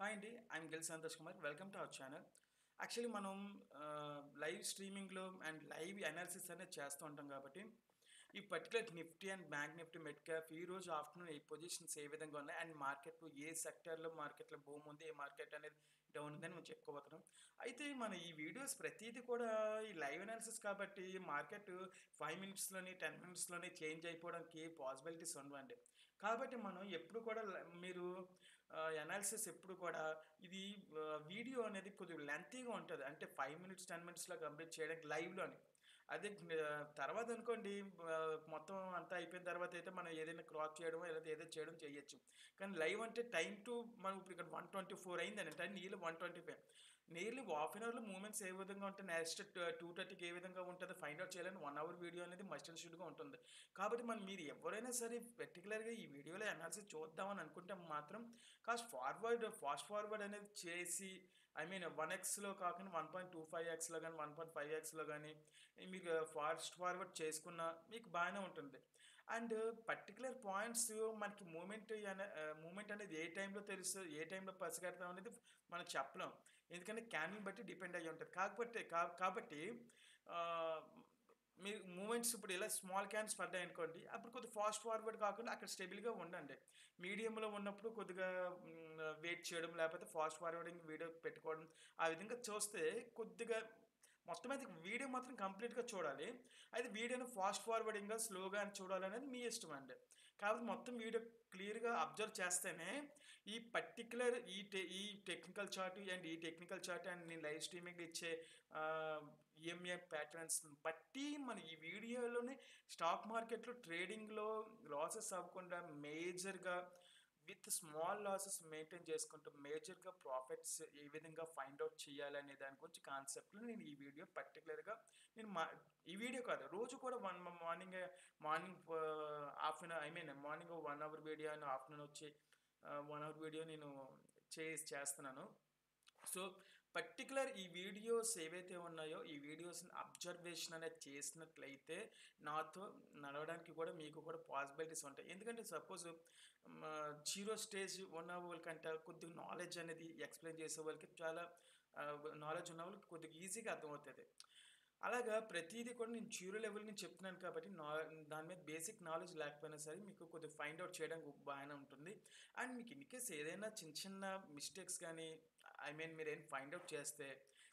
Hi అండి. I'm Gill Santosh Kumar. Welcome to our channel. Actually మనం live స్ట్రీమింగ్‌లో and live analysis అనేది చేస్తూ ఉంటాం కాబట్టి, ఈ particular Nifty and bank Nifty, mid cap ఈరోజు ఆఫ్టర్‌నూన్ ఈ పొజిషన్స్ ఏ విధంగా ఉన్నాయి అండ్ మార్కెట్‌లో ఏ సెక్టార్‌లో మార్కెట్‌లో బూమ్ ఉంది, ఏ మార్కెట్ అనేది డౌన్ ఉందని మనం చెప్పుకోబోతున్నాం. అయితే మన ఈ వీడియోస్ ప్రతీది కూడా ఈ లైవ్ అనాలిసిస్ కాబట్టి మార్కెట్ 5 మినిట్స్‌లోని, 10 మినిట్స్‌లోనే చేంజ్ అయిపోవడానికి పాసిబిలిటీస్ ఉండవండి. కాబట్టి మనం ఎప్పుడు కూడా మీరు అనాలిసిస్ ఎప్పుడు కూడా ఇది వీడియో అనేది కొద్దిగా లెంతీగా ఉంటది. అంటే 5 మినిట్స్, 10 మినిట్స్‌లో కంప్లీట్ చేయడానికి లైవ్‌లోని. అదే తర్వాత అనుకోండి మొత్తం అంతా అయిపోయిన తర్వాత అయితే మనం ఏదైనా క్రాప్ చేయడమో లేకపోతే ఏదో చేయడం చేయొచ్చు. కానీ లైవ్ అంటే టైమ్ టు మనం ఇప్పుడు ఇక్కడ 124 అయిందండి. Time nearly 125. Nearly half an అవర్‌లో మూవ్‌మెంట్స్ ఏ విధంగా ఉంటాయి, నెక్స్ట్ 2:30కి ఏ విధంగా ఉంటదో ఫైండ్ ఔట్ చేయాలని 1 అవర్ వీడియో అనేది మస్ట్ అండ్ షుడ్‌గా ఉంటుంది. కాబట్టి మీరు ఎవరైనా సరే పర్టిక్యులర్‌గా ఈ వీడియోలో అనాలిసిస్ చూద్దామని అనుకుంటే మాత్రం ఫాస్ట్ ఫార్వర్డ్ అనేది చేసి ఐ మీన్ 1xలో కాకుండా 1.25xలో గాని, 1.5xలో గాని మీకు ఫాస్ట్ ఫార్వర్డ్ చేసుకున్నా మీకు బాగానే ఉంటుంది. అండ్ పర్టిక్యులర్ పాయింట్స్ మనకి మూవ్‌మెంట్ అనేది ఏ టైంలో తెలుస్తది, ఏ టైంలో పసిగడతాం అనేది మనం చెప్పలేం. ఎందుకంటే క్యాండిల్‌ని బట్టి డిపెండ్ అయ్యి ఉంటది. కాబట్టి ఆహ్, మీరు మూవ్‌మెంట్స్ ఇప్పుడు ఇలా స్మాల్ క్యాండిల్స్ పడ్డాయనుకోండి, అప్పుడు కొద్దిగా ఫాస్ట్ ఫార్వర్డ్ కాకుండా అక్కడ స్టెబుల్‌గా ఉండండి. మీడియంలో ఉన్నప్పుడు కొద్దిగా వెయిట్ చేయడం, లేకపోతే ఫాస్ట్ ఫార్వర్డింగ్ వీడియో పెట్టుకోవడం, ఆ విధంగా చూస్తే కొద్దిగా మొత్తం అయితే వీడియో మాత్రం కంప్లీట్‌గా చూడాలి. అయితే వీడియోని ఫాస్ట్ ఫార్వర్డింగ్‌గా, స్లోగా అని చూడాలనేది మీ ఇష్టమండి. కాబట్టి మొత్తం వీడియో క్లియర్‌గా అబ్జర్వ్ చేస్తేనే ఈ పర్టిక్యులర్ ఈ టెక్నికల్ చార్ట్ అండ్ ఈ టెక్నికల్ చార్ట్ అండ్ నేను లైవ్ స్ట్రీమింగ్‌లో ఇచ్చే ఆహ్, ఈఎంఏ ప్యాటర్న్స్‌ని బట్టి మన ఈ వీడియోలోనే స్టాక్ మార్కెట్‌లో ట్రేడింగ్‌లో లాసెస్ అవ్వకుండా మేజర్‌గా విత్ స్మాల్ లాసెస్ మెయింటైన్ చేసుకుంటూ మేజర్‌గా ప్రాఫిట్స్ ఏ విధంగా ఫైండ్ ఔట్ చేయాలనే దాని గురించి కాన్సెప్ట్‌లో నేను ఈ వీడియో పర్టిక్యులర్‌గా నేను మా ఈ వీడియో కాదు రోజు కూడా morning half an I mean morning 1 hour video and afternoon వచ్చి 1 అవర్ వీడియో నేను చేస్తున్నాను. సో, పర్టిక్యులర్ ఈ వీడియోస్ ఏవైతే ఉన్నాయో, ఈ వీడియోస్‌ని అబ్జర్వేషన్ అనేది చేసినట్లయితే, నాతో నడవడానికి కూడా మీకు కూడా పాసిబిలిటీస్ ఉంటాయి. ఎందుకంటే సపోజ్ జీరో స్టేజ్ ఉన్న వాళ్ళకంటే కొద్దిగా నాలెడ్జ్ అనేది ఎక్స్‌ప్లెయిన్ చేసే వాళ్ళకి చాలా నాలెడ్జ్ ఉన్న వాళ్ళకి కొద్దిగా ఈజీగా అర్థమవుతది. అలాగా ప్రతీది కూడా నేను జీరో లెవెల్ నుంచి చెప్తున్నాను కాబట్టి, దాని మీద బేసిక్ నాలెడ్జ్ లేకపోయినా సరే, మీకు కొద్దిగా ఫైండ్ ఔట్ చేయడానికి బాగానే ఉంటుంది. అండ్ మీకు ఇన్ కేస్ ఏదైనా చిన్న చిన్న మిస్టేక్స్ గానీ, ఐ మీన్ మీరేం ఫైండ్ ఔట్ చేస్తే,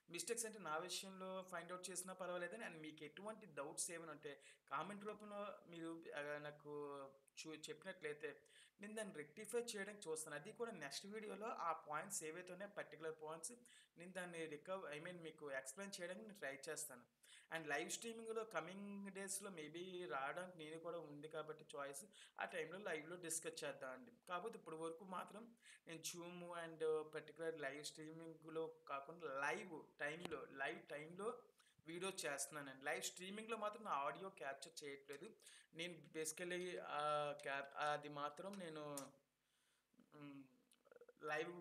మిస్టేక్స్ అంటే నా విషయంలో ఫైండ్ ఔట్ చేసినా పర్వాలేదని అండ్ మీకు ఎటువంటి డౌట్స్ ఏమైనా ఉంటే కామెంట్ రూపంలో మీరు నాకు చెప్పినట్లయితే నేను దాన్ని రెక్టిఫై చేయడానికి చూస్తాను. అది కూడా నెక్స్ట్ వీడియోలో ఆ పాయింట్స్ ఏవైతే ఉన్నాయో పర్టిక్యులర్ పాయింట్స్ నేను దాన్ని ఐ మీన్ మీకు ఎక్స్‌ప్లెయిన్ చేయడానికి నేను ట్రై చేస్తాను. అండ్ లైవ్ స్ట్రీమింగ్‌లో కమింగ్ డేస్‌లో మేబీ రావడానికి నేను కూడా ఉంది కాబట్టి చాయిస్ ఆ టైంలో లైవ్‌లో డిస్కస్ చేద్దామండి. కాకపోతే ఇప్పటి వరకు మాత్రం నేను జూమ్ అండ్ పర్టిక్యులర్ లైవ్ స్ట్రీమింగ్‌లో కాకుండా లైవ్ టైంలో వీడియోస్ చేస్తున్నానండి. లైవ్ స్ట్రీమింగ్‌లో మాత్రం నా ఆడియో క్యాప్చర్ చేయట్లేదు. నేను బేసికల్లీ అది మాత్రం నేను హ్మ్. లైవ్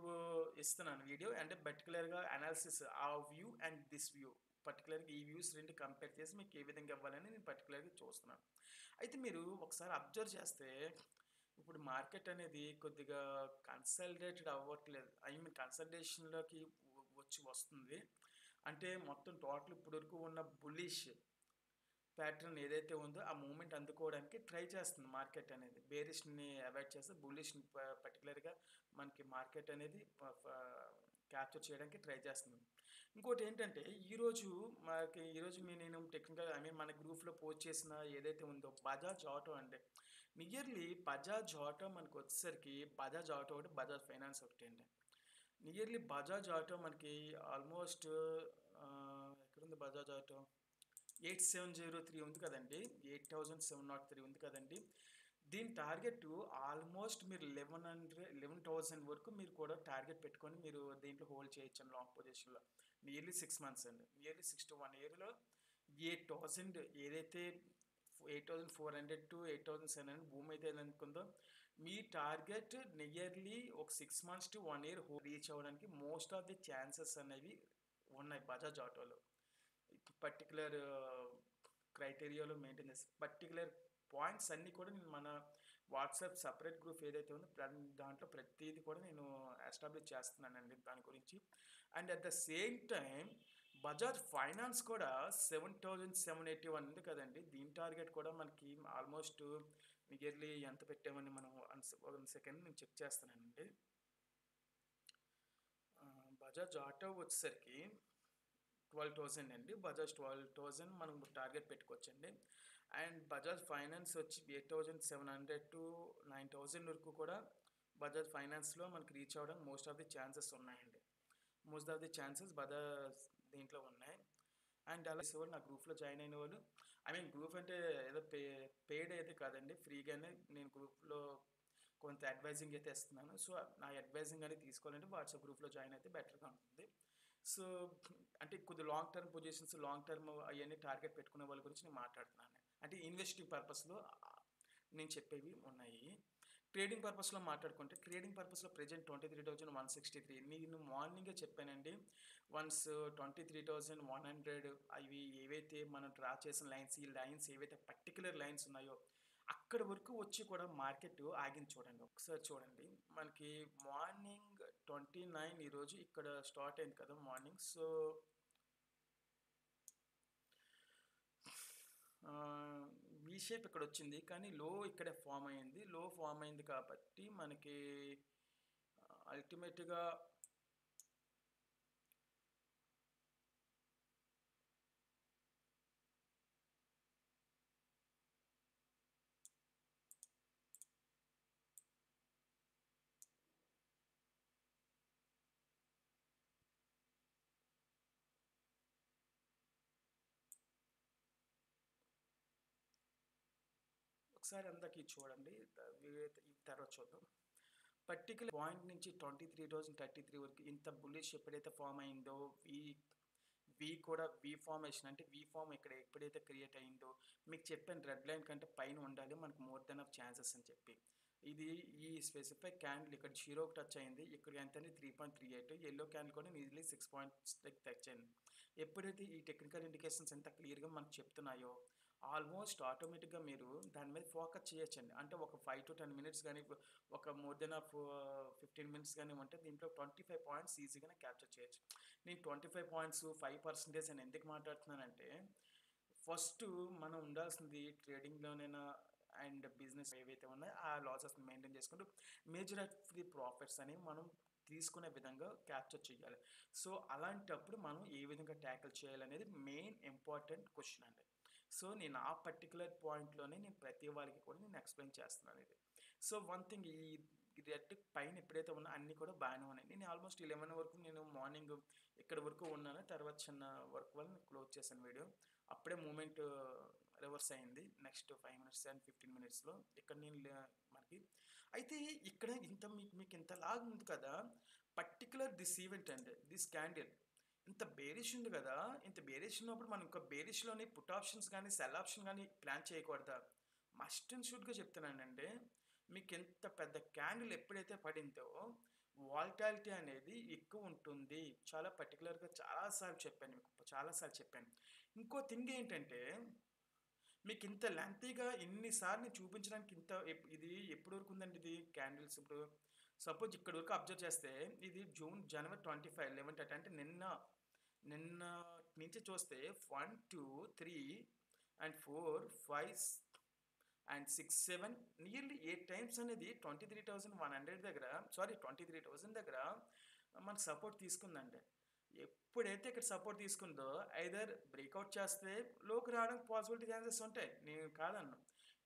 ఇస్తున్నాను వీడియో. అంటే పర్టిక్యులర్‌గా అనాలిసిస్ ఆ వ్యూ అండ్ దిస్ వ్యూ. పర్టిక్యులర్‌గా ఈ వ్యూస్ 2 కంపేర్ చేసి మీకు ఏ విధంగా ఇవ్వాలని నేను పర్టిక్యులర్‌గా చూస్తున్నాను. అయితే మీరు ఒకసారి అబ్జర్వ్ చేస్తే ఇప్పుడు మార్కెట్ అనేది కొద్దిగా కన్సాలిడేటెడ్ అవ్వట్లేదు. ఐ మీన్ కన్సాలిడేషన్‌లోకి వస్తుంది. అంటే మొత్తం టోటల్ ఇప్పటివరకు ఉన్న బుల్లిష్ ప్యాటర్న్ ఏదైతే ఉందో ఆ మూవ్‌మెంట్ అందుకోవడానికి ట్రై చేస్తుంది మార్కెట్ అనేది. బేరిష్‌ని అవాయిడ్ చేసి బుల్లిష్‌ని పర్టిక్యులర్‌గా మనకి మార్కెట్ అనేది ప ఫ క్యాప్చర్ చేయడానికి ట్రై చేస్తుంది. ఇంకోటేంటంటే ఈరోజు నేను టెక్నికల్ ఐ మీన్ మన గ్రూప్‌లో పోస్ట్ చేసిన ఏదైతే ఉందో బజాజ్ ఆటో అండి. నియర్లీ బజాజ్ ఆటో మనకొచ్చేసరికి బజాజ్ ఆటో ఒకటి, బజాజ్ ఫైనాన్స్ ఒకటి అండి. నియర్లీ బజాజ్ ఆటో మనకి ఆల్మోస్ట్ ఎక్కడుంది బజాజ్ ఆటో? 8703 ఉంది కదండీ! 8703 ఉంది కదండీ! దీని టార్గెట్ ఆల్మోస్ట్ మీరు 11,000 వరకు మీరు కూడా టార్గెట్ పెట్టుకొని మీరు దీంట్లో హోల్డ్ చేయొచ్చండి లాంగ్ పొజిషన్‌లో. నియర్లీ 6 మంత్స్ అండి. నియర్లీ 6-1 ఇయర్‌లో 8,000 ఏదైతే 8,400-8,700 భూమి అయితే ఏదనుకుందో మీ టార్గెట్ నియర్లీ ఒక 6 మంత్స్ టు 1 ఇయర్ రీచ్ అవ్వడానికి మోస్ట్ ఆఫ్ ది ఛాన్సెస్ అనేవి ఉన్నాయి బజాజ్ ఆటోలో. పర్టిక్యులర్ క్రైటీరియాలో మెయింటైన్ చేసి పర్టిక్యులర్ పాయింట్స్ అన్నీ కూడా నేను మన వాట్సాప్ సెపరేట్ గ్రూప్ ఏదైతే ఉందో దాంట్లో ప్రతిదీ కూడా నేను ఎస్టాబ్లిష్ చేస్తున్నానండి దాని గురించి. And at the same time Bajaj finance కూడా 7,781 ఉంది కదండి. దీని టార్గెట్ కూడా మనకి ఆల్మోస్ట్ నియర్లీ ఎంత పెట్టామని మనం వన్ సెకండ్ నేను చెక్ చేస్తానండి. బజాజ్ ఆటో వచ్చేసరికి 12,000 అండి. బజాజ్ 12,000 మనం టార్గెట్ పెట్టుకోవచ్చండి. అండ్ బజాజ్ ఫైనాన్స్ వచ్చి 8,700 టు 9,000 వరకు కూడా బజాజ్ ఫైనాన్స్లో మనకి రీచ్ అవ్వడం మోస్ట్ ఆఫ్ ది ఛాన్సెస్ ఉన్నాయండి. Most of the chances Bajaj దీంట్లో ఉన్నాయి. అండ్ అలా వాళ్ళు నా గ్రూప్లో జాయిన్ అయిన వాళ్ళు, ఐ మీన్ గ్రూప్ అంటే ఏదో పెయిడ్ అయితే కాదండి, ఫ్రీగానే నేను గ్రూప్లో కొంత అడ్వైజింగ్ అయితే ఇస్తున్నాను. సో నా అడ్వైజింగ్ అనేది తీసుకోవాలంటే వాట్సాప్ గ్రూప్లో జాయిన్ అయితే బెటర్గా ఉంటుంది. సో అంటే కొద్ది long term positions, long term అవన్నీ టార్గెట్ పెట్టుకునే వాళ్ళ గురించి నేను మాట్లాడుతున్నాను. అంటే ఇన్వెస్టింగ్ పర్పస్లో నేను చెప్పేవి ఉన్నాయి. ట్రేడింగ్ పర్పస్లో మాట్లాడుకుంటే, ట్రేడింగ్ పర్పస్లో ప్రెజెంట్ 23,163 నేను మార్నింగే చెప్పానండి. వన్స్ 23,100 అవి ఏవైతే మనం డ్రా చేసిన లైన్స్, ఈ లైన్స్ ఏవైతే పర్టికులర్ లైన్స్ ఉన్నాయో అక్కడ వరకు వచ్చి కూడా మార్కెట్ ఆగింది చూడండి. ఒకసారి చూడండి, మనకి మార్నింగ్ 29 ఈరోజు ఇక్కడ స్టార్ట్ అయింది కదా మార్నింగ్. సో వి షేప్ ఇక్కడ వచ్చింది, కానీ లో ఇక్కడ ఫామ్ అయింది. లో ఫామ్ అయింది కాబట్టి మనకి అల్టిమేట్గా ఒకసారి అందరికి చూడండి, ఈ తర్వాత చూద్దాం. పర్టికులర్ పాయింట్ నుంచి 23,033 వరకు ఇంత బుల్లిష్ ఎప్పుడైతే ఫామ్ అయిందో, వి కూడా వి ఫార్మేషన్, అంటే వి ఫామ్ ఇక్కడ ఎప్పుడైతే క్రియేట్ అయిందో మీకు చెప్పాను, రెడ్ లైన్ కంటే పైన ఉండాలి మనకు మోర్ దెన్ ఆఫ్ ఛాన్సెస్ అని చెప్పి. ఇది ఈ స్పెసిఫిక్ క్యాండిల్ ఇక్కడ జీరోకి టచ్ అయింది, ఇక్కడ ఎంత అంటే 3.38, ఎల్లో క్యాండిల్ కూడా ఈజీలీ 6 పాయింట్స్ టచ్ అయింది. ఎప్పుడైతే ఈ టెక్నికల్ ఇండికేషన్స్ ఎంత క్లియర్గా మనకు చెప్తున్నాయో ఆల్మోస్ట్ ఆటోమేటిక్గా మీరు దాని మీద ఫోకస్ చేయొచ్చండి. అంటే ఒక 5 to 10 మినిట్స్ కానీ, ఒక మోర్ దెన్ ఆఫ్ 15 మినిట్స్ కానీ ఉంటే దీంట్లో 25 పాయింట్స్ ఈజీగానే క్యాప్చర్ చేయొచ్చు. నేను 25 పాయింట్స్ 5% అని ఎందుకు మాట్లాడుతున్నానంటే, ఫస్ట్ మనం ఉండాల్సింది ట్రేడింగ్లోనైనా అండ్ బిజినెస్ ఏవైతే ఉన్నాయో ఆ లాసెస్ మెయింటైన్ చేసుకుంటూ మేజర్ ఆఫ్ ది ప్రాఫిట్స్ అని మనం తీసుకునే విధంగా క్యాప్చర్ చేయాలి. సో అలాంటప్పుడు మనం ఏ విధంగా ట్యాకిల్ చేయాలనేది మెయిన్ ఇంపార్టెంట్ క్వశ్చన్ అండి. సో నేను ఆ పర్టికులర్ పాయింట్లోనే నేను ప్రతి వారికి కూడా నేను ఎక్స్ప్లెయిన్ చేస్తున్నాను ఇది. సో వన్ థింగ్, ఈ రెడ్ పైన ఎప్పుడైతే ఉన్నా అన్నీ కూడా బాగానే ఉన్నాయి. నేను ఆల్మోస్ట్ 11 వరకు నేను మార్నింగ్ ఇక్కడ వరకు ఉన్నాను, తర్వాత చిన్న వర్క్ వల్ల క్లోజ్ చేశాను వీడియో. అప్పుడే మూమెంట్ రివర్స్ అయింది నెక్స్ట్ 5 మినిట్స్ అండ్ 15 మినిట్స్లో. ఇక్కడ నేను మనకి అయితే ఇక్కడ ఇంత మీకు ఇంత లాగ్ ఉంది కదా, పర్టికులర్ దిస్ ఈవెంట్ అండి, దిస్ క్యాండిల్ ఇంత బేరిష్ ఉంది కదా, ఇంత బేరిష్ ఉన్నప్పుడు మనం ఇంకా బేరిష్లోని పుట్ ఆప్షన్స్ కానీ సెల్ ఆప్షన్ కానీ ప్లాన్ చేయకూడదా? మస్ట్ అండ్ షుడ్గా చెప్తున్నానండి, మీకు ఎంత పెద్ద క్యాండిల్ ఎప్పుడైతే పడిందో వాల్టాలిటీ అనేది ఎక్కువ ఉంటుంది. చాలా పర్టికులర్గా చాలాసార్లు చెప్పాను, మీకు చాలాసార్లు చెప్పాను. ఇంకో థింగ్ ఏంటంటే, మీకు ఇంత లెంతీగా ఇన్నిసార్లు చూపించడానికి ఇంత ఇది ఎప్పటి వరకు ఉందండి ఇది క్యాండిల్స్? ఇప్పుడు సపోజ్ ఇక్కడ వరకు అబ్జర్వ్ చేస్తే ఇది జనవరి 25 11 అంటే నిన్న నుంచి చూస్తే 1 2 3 అండ్ 4 5 అండ్ 6 7 నియర్లీ 8 టైమ్స్ అనేది 23,100 దగ్గర, సారీ 23,000 దగ్గర మనకు సపోర్ట్ తీసుకుందండి. ఎప్పుడైతే ఇక్కడ సపోర్ట్ తీసుకుందో ఐదర్ బ్రేక్అవుట్ చేస్తే లోకి రావడానికి పాసిబిలిటీ ఛాన్సెస్ ఉంటాయి, నేను కాదన్ను.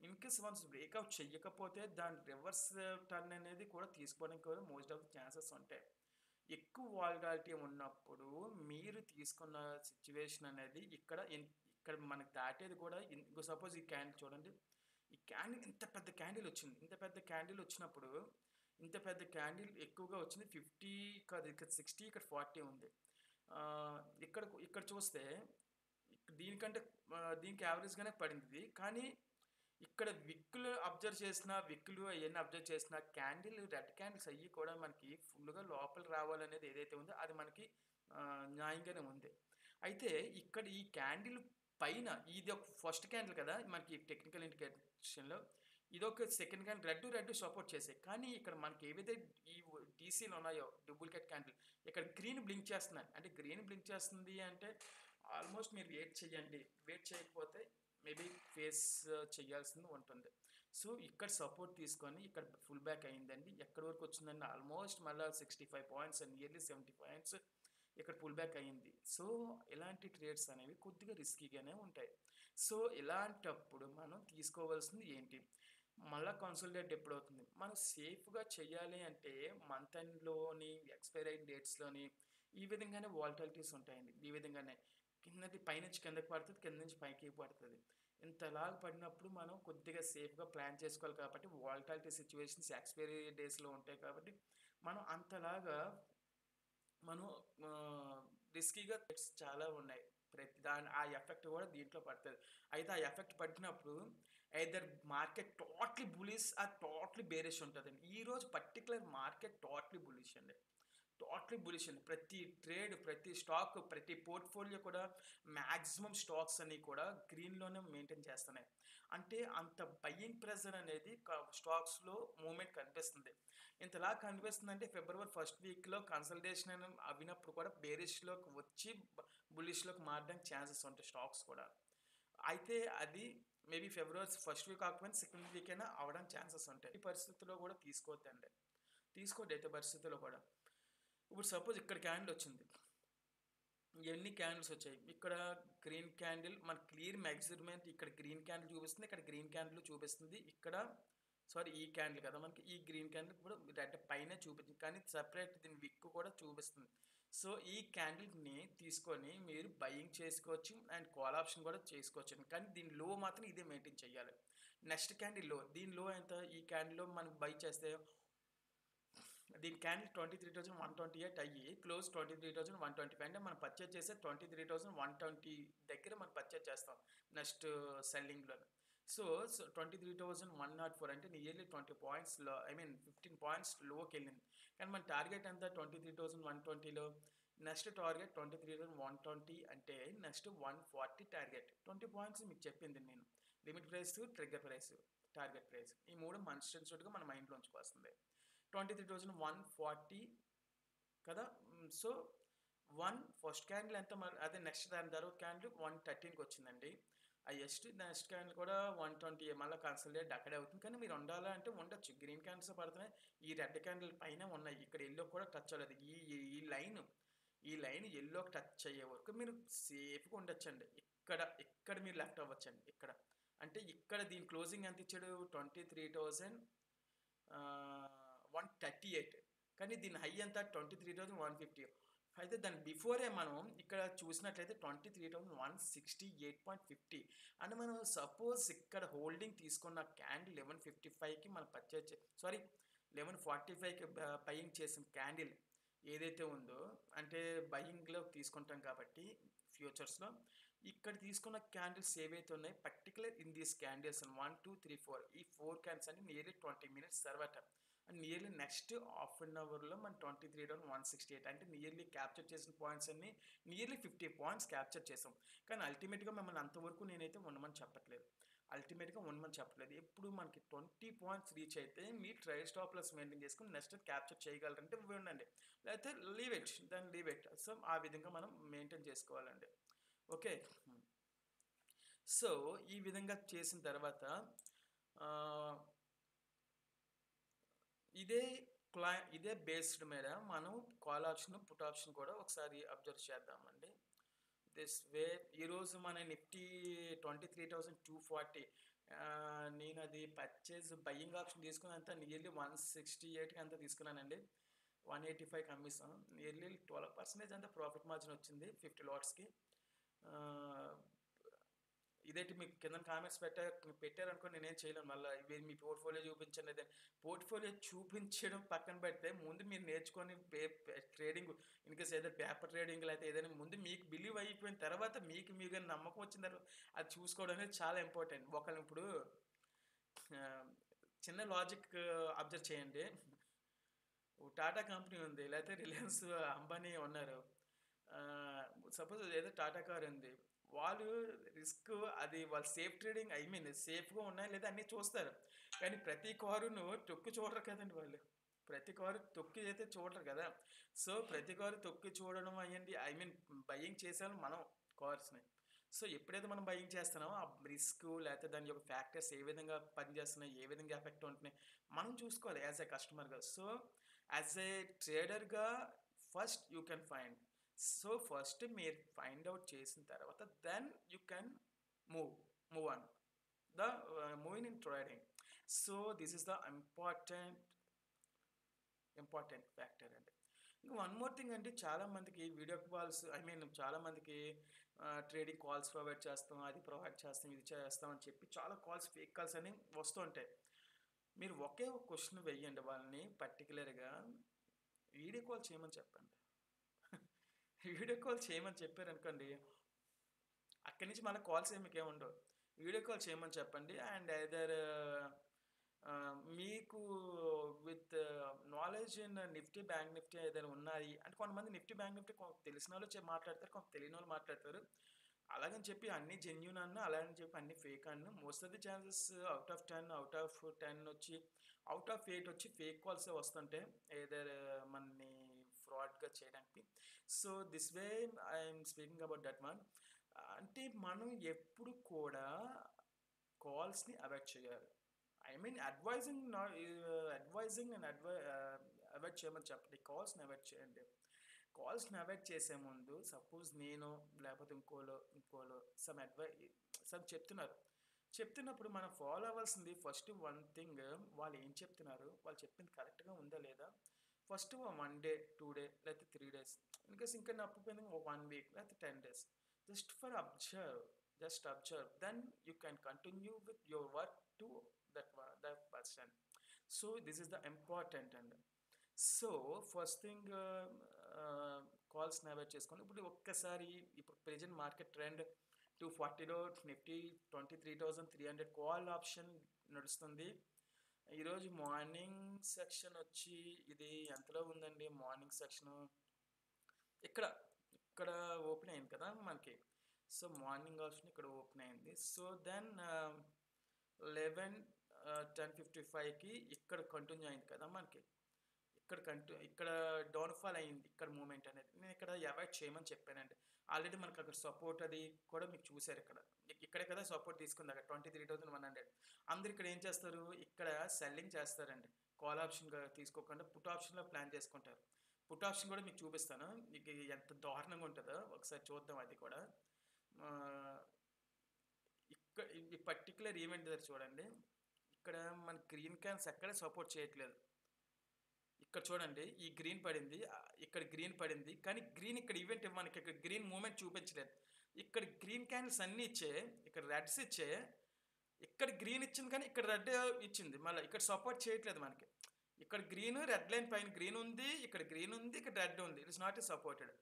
ఇన్ కేస్ వన్స్ బ్రేక్అవుట్ చెయ్యకపోతే దాని రివర్స్ టర్న్ అనేది కూడా తీసుకోవడానికి కూడా మోస్ట్ ఆఫ్ ది ఛాన్సెస్ ఉంటాయి. ఎక్కువ వాల్టాలిటీ ఉన్నప్పుడు మీరు తీసుకున్న సిచ్యువేషన్ అనేది ఇక్కడ మనకు దాటేది కూడా. సపోజ్ ఈ క్యాండిల్ చూడండి, ఈ క్యాండిల్ ఇంత పెద్ద క్యాండిల్ వచ్చింది. ఇంత పెద్ద క్యాండిల్ వచ్చినప్పుడు, ఇంత పెద్ద క్యాండిల్ ఎక్కువగా వచ్చింది 50 కాదు, ఇక్కడ 60, ఇక్కడ 40 ఉంది. ఇక్కడ చూస్తే దీనికంటే దీనికి యావరేజ్గానే పడింది. కానీ ఇక్కడ విక్కులు అబ్జర్వ్ చేసిన, విక్కులు అవన్నీ అబ్జర్వ్ చేసిన క్యాండిల్, రెడ్ క్యాండిల్స్ అయ్యి కూడా మనకి ఫుల్గా లోపల రావాలనేది ఏదైతే ఉందో అది మనకి న్యాయంగానే ఉంది. అయితే ఇక్కడ ఈ క్యాండిల్ పైన ఇది ఒక ఫస్ట్ క్యాండిల్ కదా మనకి టెక్నికల్ ఇండికేషన్లో, ఇదొక సెకండ్ క్యాండిల్ రెడ్ సపోర్ట్ చేసాయి. కానీ ఇక్కడ మనకి ఏవైతే ఈ డీసీలు ఉన్నాయో డూప్లికేట్ క్యాండిల్ ఇక్కడ గ్రీన్ బ్లింక్ చేస్తున్నాయి. అంటే గ్రీన్ బ్లింక్ చేస్తుంది అంటే ఆల్మోస్ట్ మీరు వెయిట్ చేయండి. వెయిట్ చేయకపోతే మేబీ ఫేస్ చేయాల్సింది ఉంటుంది. సో ఇక్కడ సపోర్ట్ తీసుకొని ఇక్కడ ఫుల్ బ్యాక్ అయిందండి. ఎక్కడి వరకు వచ్చిందండి ఆల్మోస్ట్ మళ్ళీ 65 పాయింట్స్ అండ్ నియర్లీ 70 పాయింట్స్ ఇక్కడ పుల్ బ్యాక్ అయ్యింది. సో ఇలాంటి ట్రేడ్స్ అనేవి కొద్దిగా రిస్కీగానే ఉంటాయి. సో ఇలాంటప్పుడు మనం తీసుకోవాల్సింది ఏంటి, మళ్ళీ కన్సల్టేట్ ఎప్పుడు అవుతుంది, మనం సేఫ్గా చేయాలి అంటే మంత్ ఎండ్లోని ఎక్స్పైరీ అయిన డేట్స్లోని ఈ విధంగానే వాలటాలిటీస్ ఉంటాయండి. ఈ విధంగానే కిందది పైనుంచి కిందకి పడుతుంది, కింద నుంచి పైకి పడుతుంది. ఇంతలాగా పడినప్పుడు మనం కొద్దిగా సేఫ్గా ప్లాన్ చేసుకోవాలి. కాబట్టి వాలటాలిటీ సిచ్యువేషన్స్ ఎక్స్పైరీ డేస్లో ఉంటాయి కాబట్టి మనం అంతలాగా మనం రిస్కీగా చాలా ఉన్నాయి. ప్రతి దాని ఆ ఎఫెక్ట్ కూడా దీంట్లో పడుతుంది. అయితే ఆ ఎఫెక్ట్ పడినప్పుడు either market totally bullish or totally bearish ఉంటుందండి. ఈరోజు పర్టికులర్ మార్కెట్ టోటలీ బులిష్ అండి. టోటలీ బులిష్ అండి. ప్రతి ట్రేడ్, ప్రతి స్టాక్, ప్రతి పోర్ట్ఫోలియో కూడా మ్యాక్సిమం స్టాక్స్ అన్ని కూడా గ్రీన్లోనే మెయింటైన్ చేస్తున్నాయి. అంటే అంత బయ్యింగ్ ప్రెజర్ అనేది స్టాక్స్లో మూమెంట్ కనిపిస్తుంది. ఇంతలా కనిపిస్తుందంటే ఫిబ్రవరి ఫస్ట్ వీక్లో కన్సల్టేషన్ అవినప్పుడు కూడా బేరిష్లోకి వచ్చి బులిష్లోకి మారడానికి ఛాన్సెస్ ఉంటాయి స్టాక్స్ కూడా. అయితే అది మేబీ ఫిబ్రవరి ఫస్ట్ వీక్ కాకపోయినా సెకండ్ వీక్ అయినా అవడానికి ఛాన్సెస్ ఉంటాయి. ఈ పరిస్థితుల్లో కూడా తీసుకోవద్దండి. తీసుకోవద్దు అయితే పరిస్థితుల్లో కూడా. ఇప్పుడు సపోజ్ ఇక్కడ క్యాండిల్ వచ్చింది, ఎన్ని క్యాండిల్స్ వచ్చాయి, ఇక్కడ గ్రీన్ క్యాండిల్ మన క్లియర్ మెజర్మెంట్, ఇక్కడ గ్రీన్ క్యాండిల్ చూపిస్తుంది, ఇక్కడ గ్రీన్ క్యాండిల్ చూపిస్తుంది, ఇక్కడ సారీ ఈ క్యాండిల్ కదా మనకి, ఈ గ్రీన్ క్యాండిల్ కూడా రెడ్ పైన చూపిస్తుంది కానీ సపరేట్ దీని విక్ కూడా చూపిస్తుంది. సో ఈ క్యాండిల్ని తీసుకొని మీరు బయింగ్ చేసుకోవచ్చు అండ్ కాల్ ఆప్షన్ కూడా చేసుకోవచ్చు. కానీ దీని లో మాత్రం ఇదే మెయింటైన్ చేయాలి. నెక్స్ట్ క్యాండిల్ లో, దీని లో ఎంత, ఈ క్యాండిల్లో మనం బై చేస్తే దీని క్యాండిల్ 23,128 అయ్యి క్లోజ్ 23,125 అంటే మనం పర్చేజ్ చేసే 23,120 దగ్గర మనం పర్చేజ్ చేస్తాం నెక్స్ట్ సెల్లింగ్లో. సో 23,104 అంటే నియర్లీ 20 పాయింట్స్లో, ఐ మీన్ 15 పాయింట్స్ లోకి వెళ్ళింది. కానీ మన టార్గెట్ ఎంత 23,120లో, నెక్స్ట్ టార్గెట్ 23,120 అంటే నెక్స్ట్ 140 టార్గెట్. 20 పాయింట్స్ మీకు చెప్పింది నేను, limit price, trigger price, target price, ఈ మూడు కాన్స్టెంట్గా మన మైండ్లో ఉంచుకోవాల్సిందే. 23,140 కదా. సో ఫస్ట్ క్యాండిల్ ఎంత, అదే నెక్స్ట్ దాని తర్వాత క్యాండిల్ 113కి వచ్చిందండి హైయెస్ట్. నెక్స్ట్ క్యాండిల్ కూడా 120 మళ్ళీ కన్సల్టేట్ అక్కడే అవుతుంది. కానీ మీరు ఉండాలంటే ఉండొచ్చు. గ్రీన్ క్యాండిల్స్ పడుతున్నాయి, ఈ రెడ్ క్యాండిల్ పైన ఉన్నాయి, ఇక్కడ ఎల్లో కూడా టచ్ అవ్వలేదు. ఈ లైన్ ఎల్లోకి టచ్ అయ్యే వరకు మీరు సేఫ్గా ఉండొచ్చండి. ఇక్కడ మీరు లెఫ్ట్ అవ్వచ్చండి. ఇక్కడ అంటే ఇక్కడ దీని క్లోజింగ్ ఎంత ఇచ్చాడు 23,138, కానీ దీని హై ఎంత 23,150. అయితే దాని బిఫోరే మనం ఇక్కడ చూసినట్లయితే 23,168.50. అంటే మనం సపోజ్ ఇక్కడ హోల్డింగ్ తీసుకున్న క్యాండిల్ 1155కి మనం పర్చేజ్, సారీ 1145కి బయింగ్ చేసిన క్యాండిల్ ఏదైతే ఉందో, అంటే బయింగ్లో తీసుకుంటాం కాబట్టి ఫ్యూచర్స్లో ఇక్కడ తీసుకున్న క్యాండిల్స్ ఏవైతే ఉన్నాయో పర్టికులర్ ఇన్ దీస్ క్యాండిల్స్ 1 2 3 4 ఈ 4 క్యాండిల్స్ అంటే నియర్లీ 20 minutes తర్వాత and nearly next half an అవర్లో మన 23,168 అంటే నియర్లీ క్యాప్చర్ చేసిన పాయింట్స్ అన్ని నియర్లీ 50 పాయింట్స్ క్యాప్చర్ చేసాం. కానీ అల్టిమేట్గా మిమ్మల్ని అంతవరకు నేనైతే ఉండమని చెప్పట్లేదు. ఎప్పుడు మనకి 20 పాయింట్స్ రీచ్ అయితే మీ ట్రైల్ స్టాప్ లాస్ మెయింటైన్ చేసుకుని నెక్స్ట్ క్యాప్చర్ చేయగలరంటే ఉండండి, లేకపోతే లీవ్ ఇట్. సో ఆ విధంగా మనం మెయింటైన్ చేసుకోవాలండి. ఓకే. సో ఈ విధంగా చేసిన తర్వాత ఇదే బేస్డ్ మీద మనం కాల్ ఆప్షన్, పుట్ ఆప్షన్ కూడా ఒకసారి అబ్జర్వ్ చేద్దామండి. దిస్ వే ఈరోజు మన నిఫ్టీ 23,240, నేను అది పర్చేజ్ బయ్యింగ్ ఆప్షన్ తీసుకున్నంత నియర్లీ 168కి అంతా తీసుకున్నానండి. 185 అమ్మేసాను. నియర్లీ 12% అంతా ప్రాఫిట్ మార్జిన్ వచ్చింది 50 లాట్స్కి. ఇదేంటి మీకు కింద కామెంట్స్ పెట్టారనుకో నేనేం చేయలేను. మళ్ళీ ఇవి మీ పోర్ట్ఫోలియో చూపించండి. అదే పోర్ట్ఫోలియో చూపించడం పక్కన పెడితే ముందు మీరు నేర్చుకొని ట్రేడింగ్, ఇన్కేస్ ఏదైనా పేపర్ ట్రేడింగ్ అయితే ఏదైనా ముందు మీకు బిలీవ్ అయిపోయిన తర్వాత మీకు నమ్మకం వచ్చిన తర్వాత అది చూసుకోవడం అనేది చాలా ఇంపార్టెంట్. ఒకళ్ళు ఇప్పుడు చిన్న లాజిక్ అబ్జర్వ్ చేయండి. టాటా కంపెనీ ఉంది, లేకపోతే రిలయన్స్ అంబానీ ఉన్నారు. సపోజ్ ఏదో టాటా కార్ ఉంది, వాళ్ళు రిస్క్ అది వాళ్ళు సేఫ్ ట్రేడింగ్ ఐ మీన్ సేఫ్‌గా ఉన్నాయా లేదా అన్నీ చూస్తారు. కానీ ప్రతి కారును తొక్కి చూడరు కదండీ వాళ్ళు. ప్రతి కారు తొక్కి అయితే చూడరు కదా! సో, ప్రతి కారు తొక్కి చూడడం అయ్యండి ఐ మీన్ బయింగ్ చేసేవాళ్ళం మనం కార్స్‌ని. సో, ఎప్పుడైతే మనం బయింగ్ చేస్తున్నామో ఆ రిస్కు లేతే దాని యొక్క ఫ్యాక్టర్స్ ఏ విధంగా పనిచేస్తున్నాయి, ఏ విధంగా ఎఫెక్ట్ ఉంటున్నాయి, మనం చూసుకోవాలి యాస్ ఎ కస్టమర్‌గా. సో, యాస్ ఎ ట్రేడర్‌గా first you can find. So, first మీరు ఫైండ్ ఔట్ చేసిన తర్వాత then you can move, move on. The moving in trading. So, this is the important factor అండి. ఇంక వన్ మోర్ థింగ్ అండి, చాలా మందికి వీడియో కాల్స్ ఐ మీన్ చాలా మందికి ట్రేడింగ్ కాల్స్ ప్రొవైడ్ చేస్తాం, అది ప్రొవైడ్ చేస్తాం, ఇది చేస్తాం అని చెప్పి చాలా కాల్స్ ఫేక్ కాల్స్ అని వస్తూ ఉంటాయి. మీరు ఒకే ఒక క్వశ్చన్ వెయ్యండి వాళ్ళని పర్టికులర్‌గా వీడియో కాల్ చేయమని చెప్పండి. వీడియో కాల్ చేయమని చెప్పారనుకోండి, అక్కడి నుంచి మళ్ళీ కాల్స్ ఏమి మీకేమి ఉండవు. వీడియో కాల్ చేయమని చెప్పండి అండ్ ఐదర్ మీకు with knowledge in Nifty, bank Nifty ఏదైనా ఉన్నాయి అంటే కొంతమంది నిఫ్టీ, బ్యాంక్ నిఫ్టీ తెలిసిన వాళ్ళు మాట్లాడతారు, కొంత తెలియని వాళ్ళు మాట్లాడతారు. అలాగని చెప్పి అన్ని జెన్యూన్ అన్న అలాగని చెప్పి అన్ని ఫేక్ అన్న most of the chances out of 10 వచ్చి అవుట్ ఆఫ్ 8 వచ్చి ఫేక్ కాల్సే వస్తుంటాయి ఏదర్ మనని ఫ్రాడ్గా చేయడానికి. So this way I'm speaking about that one. అంటే మనం ఎప్పుడు కూడా కాల్స్ని అవాయిడ్ చేయాలి. I mean advising and avoid చేయమని చెప్పండి, కాల్స్ని అవాయిడ్ చేయండి. కాల్స్ని అవాయిడ్ చేసే ముందు సపోజ్ నేను లేకపోతే ఇంకోలో సమ్ చెప్తున్నారు. చెప్తున్నప్పుడు మనం ఫాలో అవ్వాల్సింది ఫస్ట్ వన్ థింగ్, వాళ్ళు ఏం చెప్తున్నారు, వాళ్ళు చెప్పింది కరెక్ట్గా ఉందా లేదా, ఫస్ట్ 1 డే 2 డే లేకపోతే 3 డేస్, ఇన్కేస్ ఇంకా నప్పపోయింది ఒక 1 వీక్ లేకపోతే 10 days, just for observe, just observe then you can continue with your work to that person. So this is the important and so first thing కాల్స్ని avoid చేసుకోండి. ఇప్పుడు ఒక్కసారి ఇప్పుడు present market trend 240లో Nifty 23,300 call option నడుస్తుంది. ఈరోజు morning section వచ్చి ఇది ఎంతలో ఉందండి, మార్నింగ్ సెక్షను ఇక్కడ ఇక్కడ ఓపెన్ అయింది కదా మనకి. సో మార్నింగ్ ఆప్షన్ ఇక్కడ ఓపెన్ అయింది. సో దెన్ 10:55కి ఇక్కడ కంటిన్యూ అయింది కదా మనకి. ఇక్కడ డౌన్ఫాల్ అయింది, ఇక్కడ మూమెంట్ అనేది నేను ఇక్కడ అవాయిడ్ చేయమని చెప్పానండి. ఆల్రెడీ మనకు అక్కడ సపోర్ట్ అది కూడా మీకు చూసారు. ఇక్కడే కదా సపోర్ట్ తీసుకుంది అక్కడ 23,100. అందరు ఇక్కడ ఏం చేస్తారు, ఇక్కడ సెల్లింగ్ చేస్తారండి. కాల్ ఆప్షన్ తీసుకోకుండా పుట్ ఆప్షన్లో ప్లాన్ చేసుకుంటారు. పుట్ ఆప్షన్ కూడా మీకు చూపిస్తాను, మీకు ఎంత దారుణంగా ఉంటుందో ఒకసారి చూద్దాం అది కూడా. ఆ, ఇక్కడ ఈ పర్టికులర్ ఈవెంట్ దగ్గర చూడండి, ఇక్కడ మన గ్రీన్ క్యాన్స్ ఎక్కడ సపోర్ట్ చేయట్లేదు. ఇక్కడ చూడండి ఈ గ్రీన్ పడింది, ఇక్కడ గ్రీన్ పడింది, కానీ గ్రీన్ ఇక్కడ ఈవెంట్ మనకి ఇక్కడ గ్రీన్ మూమెంట్ చూపించలేదు. ఇక్కడ గ్రీన్ క్యాండిల్స్ అన్నీ ఇచ్చే, ఇక్కడ రెడ్స్ ఇచ్చే, ఇక్కడ గ్రీన్ ఇచ్చింది కానీ ఇక్కడ రెడ్ ఇచ్చింది, మళ్ళీ ఇక్కడ సపోర్ట్ చేయట్లేదు మనకి. ఇక్కడ గ్రీన్ రెడ్ లైన్ పైన గ్రీన్ ఉంది, ఇక్కడ గ్రీన్ ఉంది, ఇక్కడ రెడ్ ఉంది, it is not supported.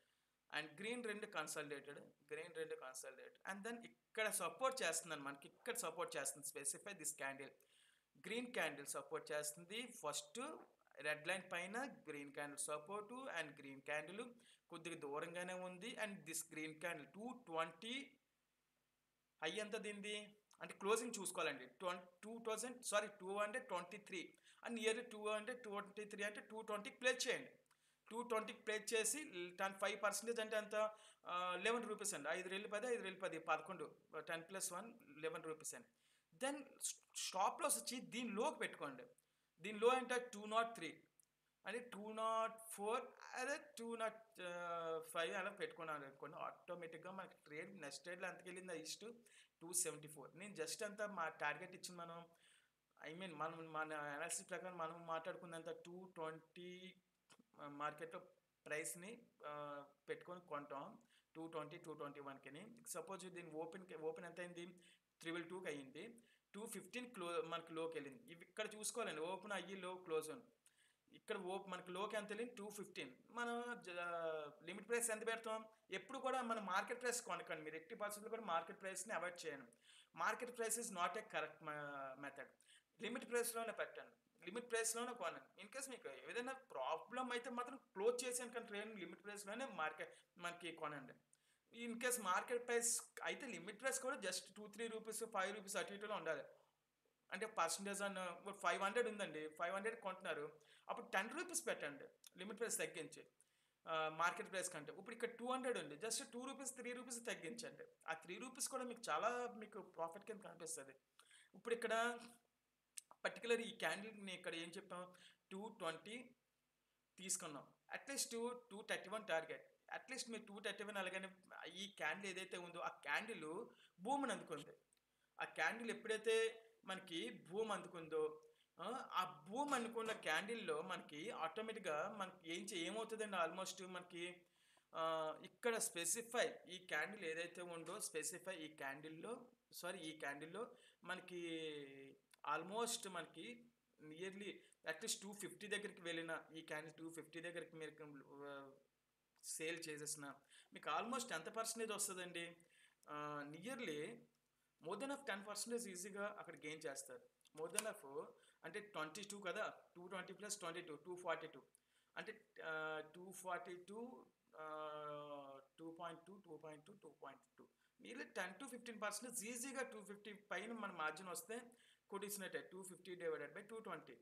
And green రెండు కన్సల్టేటెడ్ అండ్ దెన్ ఇక్కడ సపోర్ట్ చేస్తుంది మనకి, ఇక్కడ సపోర్ట్ చేస్తుంది specify this candle. Green candle support చేస్తుంది ఫస్ట్ రెడ్ లైన్ పైన, green candle support and green candle కొద్దిగా దూరంగానే ఉంది. And this green candle 220 high ఎంత దీనిది అంటే క్లోజింగ్ చూసుకోవాలండి, 223 అండ్ నియర్లీ 223 అంటే 220కి ప్లేస్ చేయండి. 220కి ప్లేస్ చేసి 5% అంటే ఎంత, 11 రూపీస్ అండి. 5 రెళ్ళు 10 11 10+1 11 రూపీస్ అండి. దెన్ స్టాప్ లాస్ వచ్చి దీని లోకి పెట్టుకోండి. దీని లో అంటే 203 అంటే 204 అదే 205 అలా పెట్టుకున్నాను అనుకోండి, ఆటోమేటిక్గా మనకి ట్రేడ్ నెక్స్ట్ ట్రేడ్లో ఎంతకి వెళ్ళింది ఈస్ట్ 274. నేను జస్ట్ అంతా మా టార్గెట్ ఇచ్చింది మనం ఐ మీన్ మన అనాలిసిస్ ప్రకారం మనం మాట్లాడుకున్నంత 220 మార్కెట్లో ప్రైస్ని పెట్టుకొని కొంటాం 221కి. సపోజ్ దీని ఓపెన్ ఎంత అయింది, 322కి అయ్యింది, 215 మనకి లోకి వెళ్ళింది. ఇవి ఇక్కడ చూసుకోవాలండి, ఓపెన్ అయ్యి లో క్లోజ్ అని. ఇక్కడ మనకి లోకి ఎంత వెళ్ళింది 215. మనం లిమిట్ ప్రైస్ ఎంత పెడతాం, ఎప్పుడు కూడా మన మార్కెట్ ప్రైస్ కొనకండి మీరు, 80% కూడా మార్కెట్ ప్రైస్ని అవాయిడ్ చేయండి. Market price is not a correct method. Limit ప్రైస్లోనే పెట్టండి, లిమిట్ ప్రైస్లోనే కొనండి. ఇన్ కేస్ మీకు ఏదైనా ప్రాబ్లం అయితే మాత్రం క్లోజ్ చేసాను కానీ ట్రేడ్ లిమిట్ ప్రైస్లోనే మనకి కొనండి. ఇన్ కేస్ మార్కెట్ ప్రైస్ అయితే లిమిట్ ప్రైస్ కూడా జస్ట్ 2-3 రూపీస్ 5 రూపీస్ అటు ఇటులో ఉండాలి. అంటే పర్సంటేజ్ అన్న 500 ఉందండి, 500 కొంటున్నారు, అప్పుడు 10 రూపీస్ పెట్టండి లిమిట్ ప్రైస్ తగ్గించి మార్కెట్ ప్రైస్ కంటే. ఇప్పుడు ఇక్కడ 200 ఉంది, జస్ట్ 2 రూపీస్ 3 రూపీస్ తగ్గించండి. ఆ 3 రూపీస్ కూడా మీకు చాలా మీకు ప్రాఫిట్ కింద కనిపిస్తుంది. ఇప్పుడు ఇక్కడ పర్టికులర్ ఈ క్యాండిల్ని ఇక్కడ ఏం చెప్పాం, 220 తీసుకున్నాం, అట్లీస్ట్ 231 టార్గెట్. అట్లీస్ట్ మీరు 231 అలాగనే ఈ క్యాండిల్ ఏదైతే ఉందో ఆ క్యాండిల్ భూమిని అందుకుంది. ఆ క్యాండిల్ ఎప్పుడైతే మనకి భూమి అందుకుందో ఆ భూమి అనుకున్న క్యాండిల్లో మనకి ఆటోమేటిక్గా మనకి ఏమవుతుందండి, ఆల్మోస్ట్ మనకి ఇక్కడ స్పెసిఫై ఈ క్యాండిల్ ఏదైతే ఉందో స్పెసిఫై ఈ క్యాండిల్లో మనకి ఆల్మోస్ట్ మనకి నియర్లీ అట్లీస్ట్ 250 దగ్గరికి వెళ్ళిన ఈ క్యాండిల్ 250 దగ్గరికి మీరు సేల్ చేసేసిన మీకు ఆల్మోస్ట్ ఎంత పర్సెంటేజ్ వస్తుందండి, నియర్లీ మోర్ దెన్ ఆఫ్ 10% ఈజీగా అక్కడ గెయిన్ చేస్తారు. మోర్ దెన్ ఆఫ్ అంటే 22 కదా, 220 + 22 242, అంటే 242 2.2 నియర్లీ 10-15% ఈజీగా 250 పైన మన మార్జిన్ వస్తే కొట్టేసినట్టే. 250 డివైడెడ్ బై 220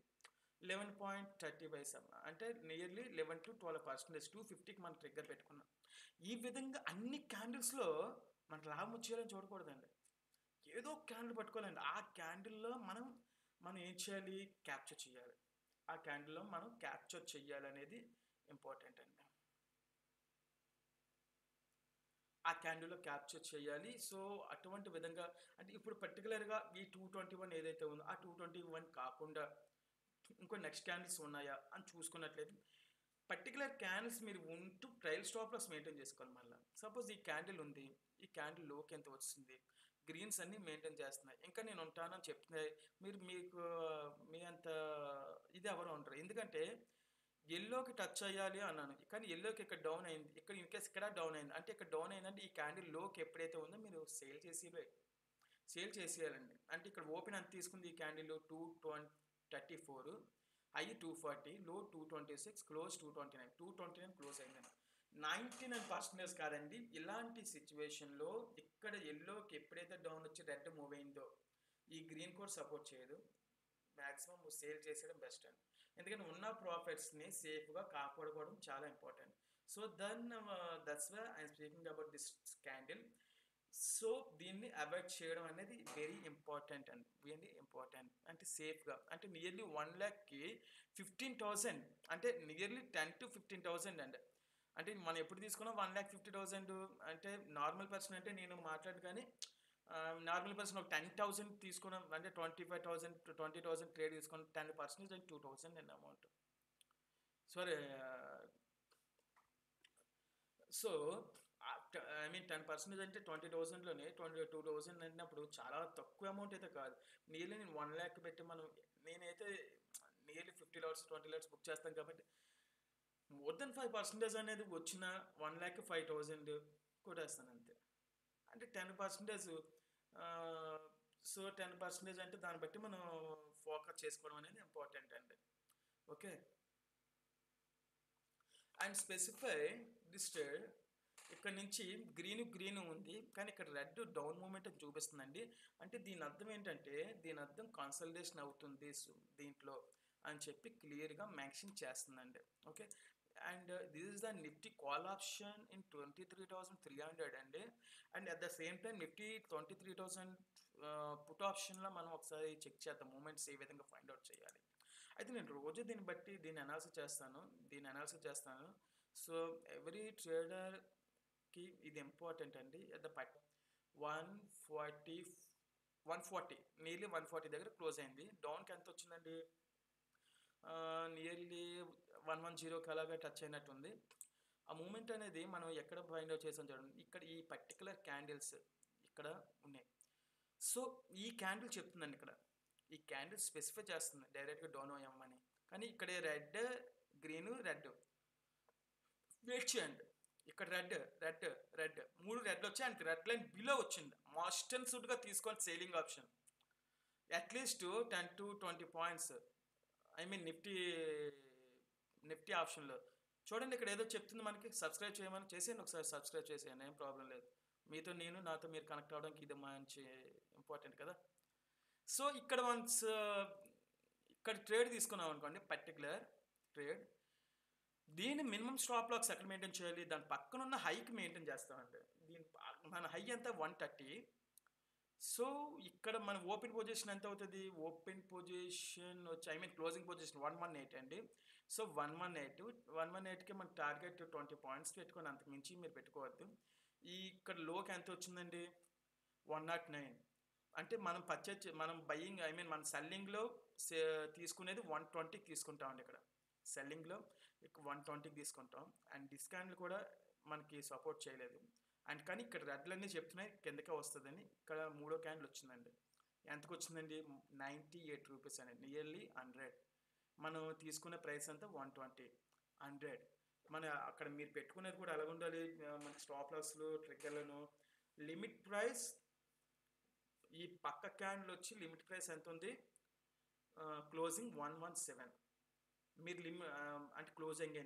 11.30 అంటే నియర్లీ 11-12% 250కి మనం ట్రిగ్గర్ పెట్టుకున్నాం. ఈ విధంగా అన్ని క్యాండిల్స్లో మనకు లాభం వచ్చేయాలని చూడకూడదండి. ఏదో క్యాండిల్ పట్టుకోవాలండి, ఆ క్యాండిల్లో మనం ఏం చేయాలి, క్యాప్చర్ చేయాలి. ఆ క్యాండిల్లో మనం క్యాప్చర్ చేయాలనేది ఇంపార్టెంట్ అండి. ఆ క్యాండిల్లో క్యాప్చర్ చేయాలి. సో అటువంటి విధంగా అంటే ఇప్పుడు పర్టికులర్గా ఈ 221 ఏదైతే ఉందో ఆ 221 కాకుండా ఇంకో నెక్స్ట్ క్యాండిల్స్ ఉన్నాయా అని చూసుకున్నట్లయితే పర్టికులర్ క్యాండిల్స్ మీరు ఉంటూ ట్రయల్ స్టాప్ లాస్ మెయింటైన్ చేసుకోవాలి. మళ్ళీ సపోజ్ ఈ క్యాండిల్ ఉంది, ఈ క్యాండిల్ లోకి ఎంత వచ్చింది, గ్రీన్స్ అన్నీ మెయింటైన్ చేస్తున్నాయి, ఇంకా నేను ఉంటానని చెప్తే మీకు మీ అంత ఇది ఎవరు ఉంటారు. ఎందుకంటే ఎల్లోకి టచ్ అయ్యాలి అన్నాను, కానీ ఎల్లోకి ఇక్కడ డౌన్ అయింది, ఇక్కడ ఇన్కేస్ ఇక్కడ డౌన్ అయింది అంటే ఇక్కడ డౌన్ అయిందంటే ఈ క్యాండిల్ లోకి ఎప్పుడైతే ఉందో మీరు సేల్ చేసేయాలండి. అంటే ఇక్కడ ఓపెన్ అంత తీసుకుంది ఈ క్యాండిల్ 234, హై 240, లో 226, క్లోజ్ 229 క్లోజ్ అయిందండి. 99% కాదండి, ఇలాంటి సిచ్యువేషన్లో ఇక్కడ ఎల్లోకి ఎప్పుడైతే డౌన్ వచ్చి రెడ్ మూవ్ అయిందో ఈ గ్రీన్ కూడా సపోర్ట్ చేయదు, మ్యాక్సిమం సేల్ చేసేయడం బెస్ట్ అండి. ఎందుకంటే ఉన్న ప్రాఫిట్స్ని సేఫ్గా కాపాడుకోవడం చాలా important. So that's why I'm speaking about this candle. So దీన్ని అవాయిడ్ చేయడం అనేది వెరీ ఇంపార్టెంట్ అండి, వెరీ ఇంపార్టెంట్. అంటే సేఫ్గా అంటే నియర్లీ 1,00,000కి 15,000 అంటే నియర్లీ 10-15,000 అండి. అంటే మనం ఎప్పుడు తీసుకున్నాం 1,50,000 అంటే నార్మల్ పర్సన్ అంటే నేను మాట్లాడు, కానీ నార్మల్ పర్సన్ ఒక 10,000 తీసుకున్నాం అంటే 25,000-20,000 ట్రేడ్ తీసుకున్నాం, 10% అంటే 2,000 అండి amount. Sorry, so I mean 10% అంటే 20,000లోనే 22,000 అన్నప్పుడు చాలా తక్కువ అమౌంట్ అయితే కాదు. నియర్లీ నేను 1,00,000 పెట్టి నేనైతే నియర్లీ 50 లాట్స్ 20 లాట్స్ బుక్ చేస్తాను కాబట్టి మోర్ దెన్ 5% అనేది వచ్చిన 1,05,000 కొట్టేస్తాను అంతే. అంటే 10%, సో 10% అంటే దాన్ని బట్టి మనం ఫోకస్ చేసుకోవడం అనేది ఇంపార్టెంట్ అండి. Okay, and specify this trade. ఇక్కడ నుంచి గ్రీన్ ఉంది, కానీ ఇక్కడ రెడ్ డౌన్ మూమెంట్ అని చూపిస్తుందండి. అంటే దీని అర్థం ఏంటంటే దీని అర్థం కన్సల్టేషన్ అవుతుంది దీంట్లో అని చెప్పి క్లియర్గా మెన్షన్ చేస్తుందండి. Okay, and this is the Nifty call option in 23,300 అండి. And at the same time Nifty 23,000 put ఆప్షన్లో మనం ఒకసారి చెక్ చేద్దాం మూమెంట్స్ ఏ విధంగా ఫైండ్ అవుట్ చేయాలి. అయితే నేను రోజు దీన్ని అనాలిసిస్ చేస్తాను. సో ఎవ్రీ ట్రేడర్కి ఇది ఇంపార్టెంట్ అండి. అట్ ద 140 నియర్లీ 140 దగ్గర క్లోజ్ అయింది. డౌన్కి ఎంత వచ్చిందండి, నియర్లీ 110 అలాగా టచ్ అయినట్టుంది. ఆ మూమెంట్ అనేది మనం ఎక్కడ ఫైండ్ అవుట్ చేసాం చూడండి, ఇక్కడ ఈ పర్టికులర్ క్యాండిల్స్ ఇక్కడ ఉన్నాయి. సో ఈ క్యాండిల్ చెప్తుందండి, ఇక్కడ ఈ క్యాండిల్ స్పెసిఫై చేస్తుంది డైరెక్ట్గా డౌన్ అయ్యామని, కానీ ఇక్కడ రెడ్ గ్రీన్ రెడ్ వెయిట్ చేయండి. ఇక్కడ రెడ్ 3 రెడ్ వచ్చాయి, అండ్ రెడ్ లైన్ బిలో వచ్చింది. మస్ట్ అండ్ షుడ్గా తీసుకోవాలి selling option at least 10-20 points. I mean Nifty ఆప్షన్లో చూడండి ఇక్కడ ఏదో చెప్తుంది మనకి సబ్స్క్రైబ్ చేయమని. చేసేయండి, ఒకసారి సబ్స్క్రైబ్ చేసేయండి, ఏం ప్రాబ్లం లేదు. మీతో నేను, నాతో మీరు కనెక్ట్ అవ్వడానికి ఇది మంచి ఇంపార్టెంట్ కదా. సో ఇక్కడ వన్స్ ఇక్కడ ట్రేడ్ తీసుకున్నాం అనుకోండి, పర్టికులర్ ట్రేడ్, దీని మినిమం స్టాప్ లాక్స్ ఎక్కడ మెయింటైన్ చేయాలి, దాని పక్కన ఉన్న హైకి మెయింటైన్ చేస్తామండి. దీని మన హై ఎంత 130. సో ఇక్కడ మన ఓపెన్ పొజిషన్ ఎంత అవుతుంది, ఓపెన్ పొజిషన్ వచ్చి ఐ మీన్ క్లోజింగ్ పొజిషన్ 118 అండి. సో 118కి మన టార్గెట్ 20 పాయింట్స్ పెట్టుకొని అంతకు మించి మీరు పెట్టుకోవద్దు. ఈ ఇక్కడ లోకి ఎంత వచ్చిందండి, 109. అంటే మనం మనం బయ్యింగ్ ఐ మీన్ మన సెల్లింగ్లో తీసుకునేది 120కి తీసుకుంటామండి. ఇక్కడ సెల్లింగ్లో 120కి తీసుకుంటాం. అండ్ డిస్కౌంట్లు కూడా మనకి సపోర్ట్ చేయలేదు. అండ్ కానీ ఇక్కడ రెడ్లన్నీ చెప్తున్నాయి కిందకే వస్తుందని. ఇక్కడ మూడో క్యాండిల్ వచ్చిందండి. ఎంతకు వచ్చిందండి, 98 రూపీస్ అండి, నియర్లీ 100. మనం తీసుకునే ప్రైస్ అంతా 120, 100. మన అక్కడ మీరు పెట్టుకునేది కూడా ఎలా ఉండాలి, మన స్టాప్ లాస్లు ట్రిగ్గర్లను. లిమిట్ ప్రైస్ ఈ పక్క క్యాండిల్ వచ్చి లిమిట్ ప్రైస్ ఎంత ఉంది, క్లోజింగ్ 117. మీరు అంటే క్లోజింగ్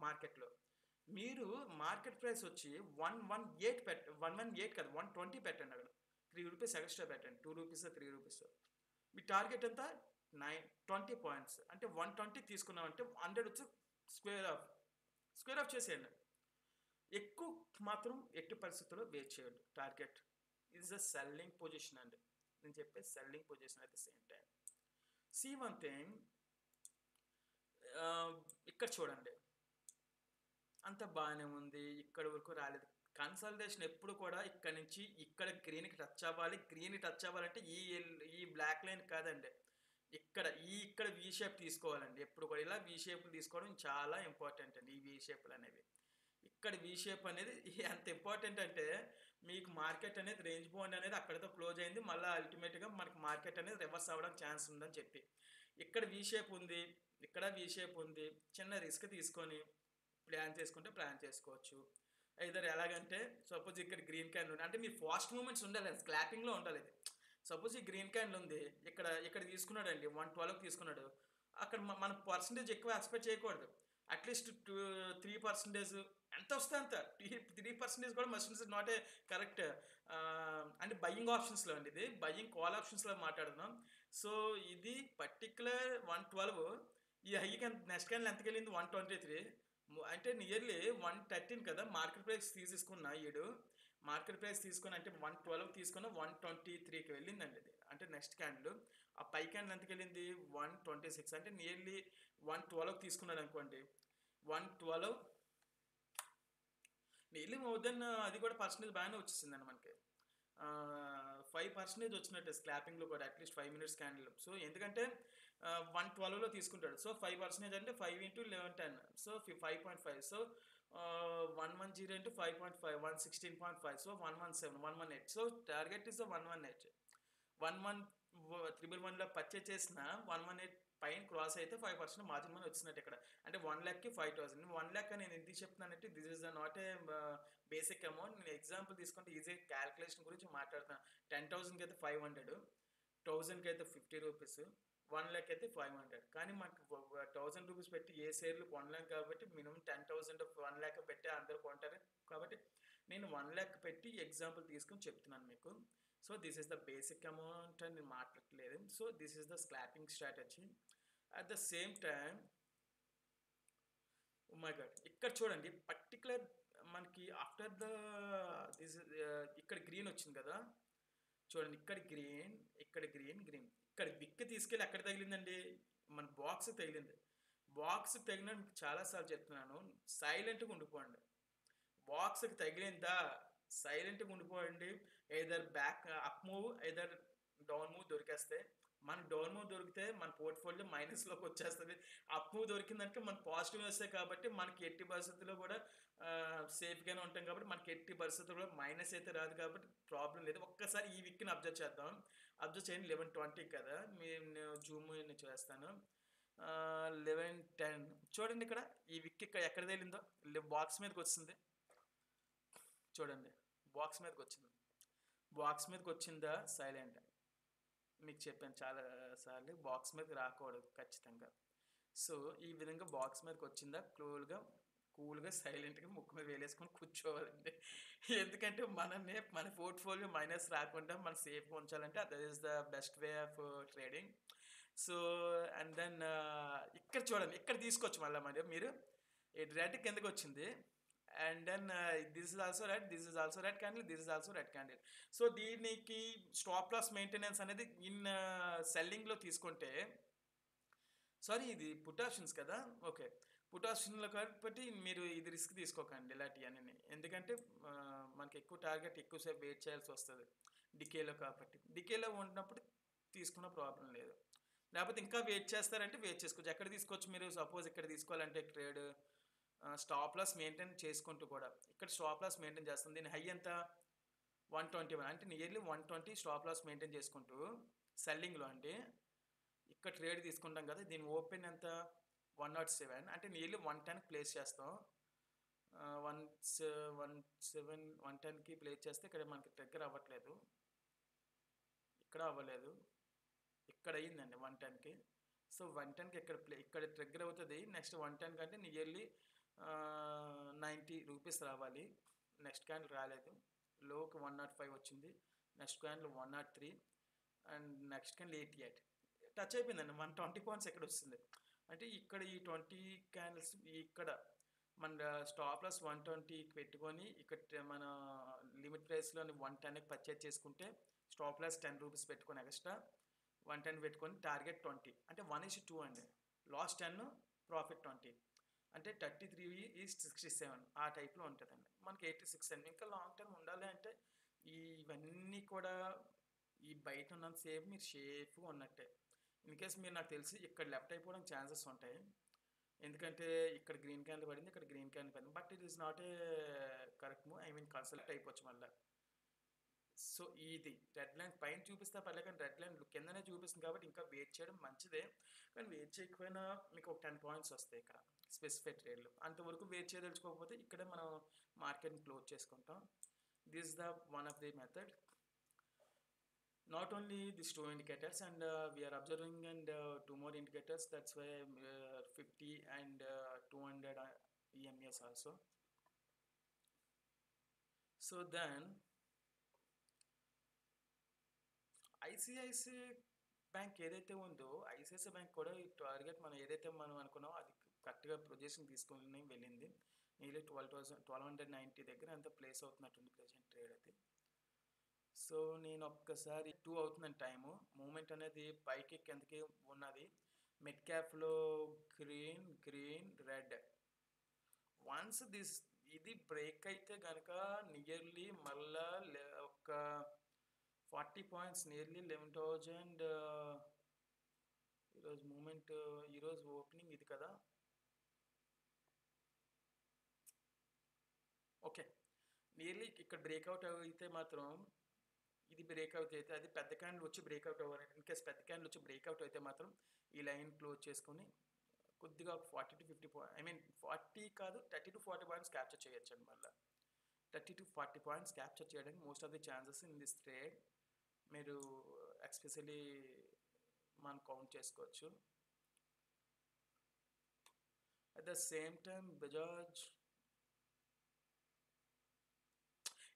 మార్కెట్లో మీరు మార్కెట్ ప్రైస్ వచ్చి 118 కాదు 120 పెట్టండి. అక్కడ 3 రూపీస్ ఎక్స్ట్రా పెట్టండి, 2 రూపీస్ 3 రూపీస్. మీ టార్గెట్ ఎంత 20 పాయింట్స్. అంటే 120 తీసుకున్నామంటే 100 వచ్చి స్క్వేర్ ఆఫ్ చేసేయండి. ఎక్కువ మాత్రం ఎట్టి పరిస్థితుల్లో వేట్ చేయండి. Target is a selling position అండి, నేను చెప్పే selling position at the same time. See one thing, ఇక్కడ చూడండి అంత బాగానే ఉంది, ఇక్కడ వరకు రాలేదు. కన్సల్టేషన్ ఎప్పుడు కూడా ఇక్కడ నుంచి ఇక్కడ గ్రీన్కి టచ్ అవ్వాలి. గ్రీన్కి టచ్ అవ్వాలంటే ఈ బ్లాక్ లైన్ కాదండి, ఇక్కడ వీ షేప్ తీసుకోవాలండి. ఎప్పుడు కూడా ఇలా వీ షేప్లు తీసుకోవడం చాలా ఇంపార్టెంట్ అండి. ఈ వీ షేప్లు అనేవి, ఇక్కడ వీ షేప్ అనేది ఎంత ఇంపార్టెంట్ అంటే మీకు మార్కెట్ అనేది రేంజ్ బౌండ్ అనేది అక్కడితో క్లోజ్ అయింది, మళ్ళీ అల్టిమేట్గా మనకి మార్కెట్ అనేది రివర్స్ అవ్వడానికి ఛాన్స్ ఉందని చెప్పి. ఇక్కడ వీ షేప్ ఉంది, ఇక్కడ వీ షేప్ ఉంది. చిన్న రిస్క్ తీసుకొని ప్లాన్ చేసుకుంటే ప్లాన్ చేసుకోవచ్చు. ఇద్దరు ఎలాగంటే సపోజ్ ఇక్కడ గ్రీన్ క్యాండిల్ ఉంది అంటే మీరు ఫాస్ట్ మూమెంట్స్ ఉండాలి, స్క్లాపింగ్లో ఉండాలి. ఇది సపోజ్ ఈ గ్రీన్ క్యాండిల్ ఉంది, ఇక్కడ తీసుకున్నాడు అండి 112 తీసుకున్నాడు. అక్కడ మన పర్సంటేజ్ ఎక్కువ ఎక్స్పెక్ట్ చేయకూడదు. అట్లీస్ట్ 3% ఎంత వస్తే అంత. 3% కూడా must is not a correct. అంటే బయ్యింగ్ ఆప్షన్స్లో అండి, ఇది బయ్యింగ్ కాల్ ఆప్షన్స్లో మాట్లాడుతున్నాం. సో ఇది పర్టికులర్ 112 ఈ హైకి నెక్స్ట్ క్యాండిల్ ఎంతకి వెళ్ళింది 123. అంటే నియర్లీ 113 కదా మార్కెట్ ప్రైస్ తీసుకున్న ఈడు. మార్కెట్ ప్రైస్ తీసుకుని అంటే 112 తీసుకున్న 123కి వెళ్ళిందండి ఇది. అంటే నెక్స్ట్ క్యాండిల్ ఆ పై క్యాండిల్ ఎంతకి వెళ్ళింది 126. అంటే నియర్లీ 112 తీసుకున్నాడు అనుకోండి. 112 నియర్లీ మోర్ దెన్ అది కూడా పర్సంటేజ్ బాగానే వచ్చేసిందండి మనకి. 5% వచ్చినట్టు స్క్లాపింగ్లో కూడా అట్లీస్ట్ 5 minutes క్యాండిల్. సో ఎందుకంటే 112లో తీసుకుంటాడు. సో 5% అంటే 5 × 11 10. So 5.5. So 110 into 5.5 116.5. So 117 118. So target is 118. 111లో పర్చేజ్ చేసిన 118 పైన క్రాస్ అయితే 5% మార్జిన్ మనీ వచ్చినట్టు ఇక్కడ. అంటే 1 lakhకి 5,000. 1 lakh నేను ఎందుకు చెప్తున్నానంటే this is not A basic amount. నేను ఎగ్జాంపుల్ తీసుకుంటే ఈజీ క్యాల్కులేషన్ గురించి మాట్లాడుతాను. 10,000కి అయితే 500, 1,000కి అయితే 50 రూపీస్, 1 lakh అయితే 500. కానీ మనకు 1,000 రూపీస్ పెట్టి ఏ షేర్లు కొనలేం కాబట్టి మినిమం 10,000 1 lakh పెట్టి అందరూ కొంటారు. కాబట్టి నేను 1 lakh పెట్టి ఎగ్జాంపుల్ తీసుకొని చెప్తున్నాను మీకు. So this is the basic amount అని నేను మాట్లాడలేదు. So this is the scalping strategy. At the same time oh my god, ఇక్కడ చూడండి పర్టికులర్ మనకి ఆఫ్టర్ ద దిస్ ఇక్కడ గ్రీన్ వచ్చింది కదా, చూడండి ఇక్కడ గ్రీన్, ఇక్కడ గ్రీన్, ఇక్కడ విక్ తీసుకెళ్ళి ఎక్కడ తగిలిందండి, మన బాక్స్ తగిలింది. బాక్స్ తగిలిన మీకు చాలాసార్లు చెప్తున్నాను, సైలెంట్గా ఉండిపోండి. బాక్స్కి తగిలిందా సైలెంట్గా ఉండిపోండి. Either back up move either down move దొరికేస్తే. మన డౌన్ మూవ్ దొరికితే మన పోర్ట్ఫోలియో మైనస్లోకి వచ్చేస్తుంది. అప్ మూవ్ దొరికిందంటే మన పాజిటివ్ వస్తాయి కాబట్టి మనకి ఎట్టి పరిస్థితుల్లో కూడా సేఫ్గానే ఉంటాం. కాబట్టి మనకి ఎట్టి పరిస్థితుల్లో మైనస్ అయితే రాదు కాబట్టి ప్రాబ్లం లేదు. ఒక్కసారి ఈ వీక్ని అబ్జర్వ్ చేద్దాం. అబ్జర్వ్ చేయండి 11:20 కదా, నేను జూమ్ చేస్తాను. 11:10 చూడండి ఇక్కడ ఈ విక్ ఇక్కడ ఎక్కడ తేలిందో బాక్స్ మీదకి వచ్చింది. చూడండి బాక్స్ మీదకి వచ్చింది. బాక్స్ మీదకి వచ్చిందా సైలెంట్. మీకు చెప్పాను చాలా సార్లు బాక్స్ మీదకి రాకూడదు ఖచ్చితంగా. సో ఈ విధంగా బాక్స్ మీదకి వచ్చిందా క్లోజ్గా కూల్‌గా, సైలెంట్‌గా ముక్కు మీద వేలేసుకొని కూర్చోవాలండి. ఎందుకంటే మన పోర్ట్‌ఫోలియో మైనస్ రాకుండా మనం సేఫ్‌గా ఉంచాలంటే that is the best way of trading. So, and then ఇక్కడ చూడండి. ఇక్కడ తీసుకోవచ్చు మళ్ళా మీరు. ఈ రెడ్ కిందకొచ్చింది. And then this is also red, this is also red candle, this is also red candle. So, దీనికి స్టాప్ లాస్ మెయింటెనెన్స్ అనేది సెల్లింగ్‌లో తీసుకుంటే సారీ ఇది పుట్ ఆప్షన్స్ కదా! ఓకే. పుట్ ఆప్షన్‌లో కాబట్టి మీరు ఇది రిస్క్ తీసుకోకండి ఇలాంటియన్నీని. ఎందుకంటే మనకి ఎక్కువ టార్గెట్ ఎక్కువ సేపు వెయిట్ చేయాల్సొస్తది. డికేలో కాబట్టి. డికేలో ఉన్నప్పుడు తీసుకున్న ప్రాబ్లమ్ లేదు. లేపోతే ఇంకా వెయిట్ చేస్తారంటే వెయిట్ చేసుకోవచ్చు. ఎక్కడ తీసుకోవచ్చు మీరు? సపోజ్ ఇక్కడ తీసుకోవాలంటే ట్రేడ్ స్టాప్ లాస్ మెయింటైన్ చేసుకుంటూ కూడా. ఇక్కడ స్టాప్ లాస్ మెయింటైన్ చేస్తుంది. దీని హై ఎంత? 121 అంటే నియర్లీ 120 స్టాప్ లాస్ మెయింటైన్ చేసుకుంటూ సెల్లింగ్‌లో అండి. ఇక్కడ ట్రేడ్ తీసుకుంటాం కదా! దీని ఓపెన్ ఎంత? 107 అంటే నియర్లీ 110కి ప్లేస్ చేస్తాం. 17 110కి ప్లేస్ చేస్తే ఇక్కడ మనకి ట్రిగ్గర్ అవ్వట్లేదు. ఇక్కడ అవ్వలేదు. ఇక్కడ అయిందండి 110కి. సో, 110కి ఇక్కడ ట్రిగ్గర్ అవుతది. నెక్స్ట్ 110 కంటే నియర్లీ 90 రూపీస్ రావాలి. నెక్స్ట్ క్యాండిల్ రాలేదు. లోకి 105 వచ్చింది. Next candle 103 and next candle 88. Touch అయిపోయిందండి. 120 పాయింట్స్ ఎక్కడొస్తుంది. అంటే ఇక్కడ ఈ 20 క్యాండిల్స్ ఇక్కడ మన స్టాప్ లాస్ 120కి పెట్టుకొని ఇక్కడ మన లిమిట్ ప్రైస్‌లోని 110కి పర్చేజ్ చేసుకుంటే స్టాప్ లాస్ 10 రూపీస్ పెట్టుకొని ఎక్స్‌ట్రా 110 పెట్టుకొని టార్గెట్ 20 అంటే 1:2 అండి. లాస్ 10 ప్రాఫిట్ 20 అంటే 33 ఈజ్ 67 ఆ టైప్‌లో ఉంటదండి. మనకి 86 అండి. ఇంకా లాంగ్ టర్మ్ ఉండాలి అంటే ఇవన్నీ కూడా ఈ బయట ఉన్నంత సేపు మీరు సేఫ్‌గా ఉన్నట్టే. ఇన్ కేస్ మీరు నాకు తెలిసి ఇక్కడ లెఫ్ట్ అయిపోవడానికి ఛాన్సెస్ ఉంటాయి. ఎందుకంటే ఇక్కడ గ్రీన్ క్యాండిల్ పడింది. ఇక్కడ గ్రీన్ క్యాండిల్ పడింది. But it is not a correct move. I mean consult అయిపోవచ్చు మళ్ళా. సో, ఇది రెడ్ లైన్ పైన చూపిస్తా పర్లేదు కానీ రెడ్ లైన్ కిందనే చూపిస్తుంది కాబట్టి ఇంకా వెయిట్ చేయడం మంచిదే. కానీ వెయిట్ చేయకపోయినా మీకు ఒక 10 పాయింట్స్ వస్తాయి ఇక్కడ స్పెసిఫైడ్ ట్రేడ్‌లో. అంతవరకు వెయిట్ చేయదలుచుకోకపోతే ఇక్కడే మనం మార్కెట్‌ని క్లోజ్ చేసుకుంటాం. This is the one of the method. Not only these two indicators and we are observing and two more indicators, that's why 50 and 200 EMAs also. So then ICICI bank ఏదైతే ఉందో ICICI bank కూడా ఈ target మనం ఏదైతే మనం అనుకున్నామో అది కరెక్ట్గా ప్రొజెక్షన్ తీసుకుని వెళ్ళింది. నియర్లీ 1290 దగ్గర అంత ప్లేస్ అవుతున్నట్టుంది ప్రెజెంట్ ట్రేడ్ అది. సో, నేను ఒక్కసారి 2 అవుతుందండి టైము. మూమెంట్ అనేది పైకి కిందకి ఉన్నది. మిడ్ క్యాప్‌లో గ్రీన్, రెడ్. వన్స్ ఇది బ్రేక్ అయితే గనక నియర్లీ మళ్ళా ఒక 40 పాయింట్స్ నియర్లీ 11,000 ఈరోజు మూమెంట్ ఈరోజు ఓపెనింగ్ ఇది కదా! ఓకే. నియర్లీ ఇక్కడ బ్రేక్అవుట్ అయితే మాత్రం ఇది బ్రేక్అవుట్ అయితే అది పెద్ద క్యాండిల్ వచ్చి బ్రేక్అవుట్ అవ్వాలి. ఇన్ కేస్ పెద్ద క్యాండిల్ వచ్చి బ్రేక్అవుట్ అయితే మాత్రం ఈ లైన్ క్లోజ్ చేసుకొని కొద్దిగా ఒక 40-50 ఐ మీన్ 40 కాదు 30-40 పాయింట్స్ క్యాప్చర్ చేయొచ్చండి మళ్ళీ. 30-40 పాయింట్స్ క్యాప్చర్ చేయడానికి most of the chances in this trade మీరు ఎస్పెషల్లీ మనం కౌంట్ చేసుకోవచ్చు. At the same time Bajaj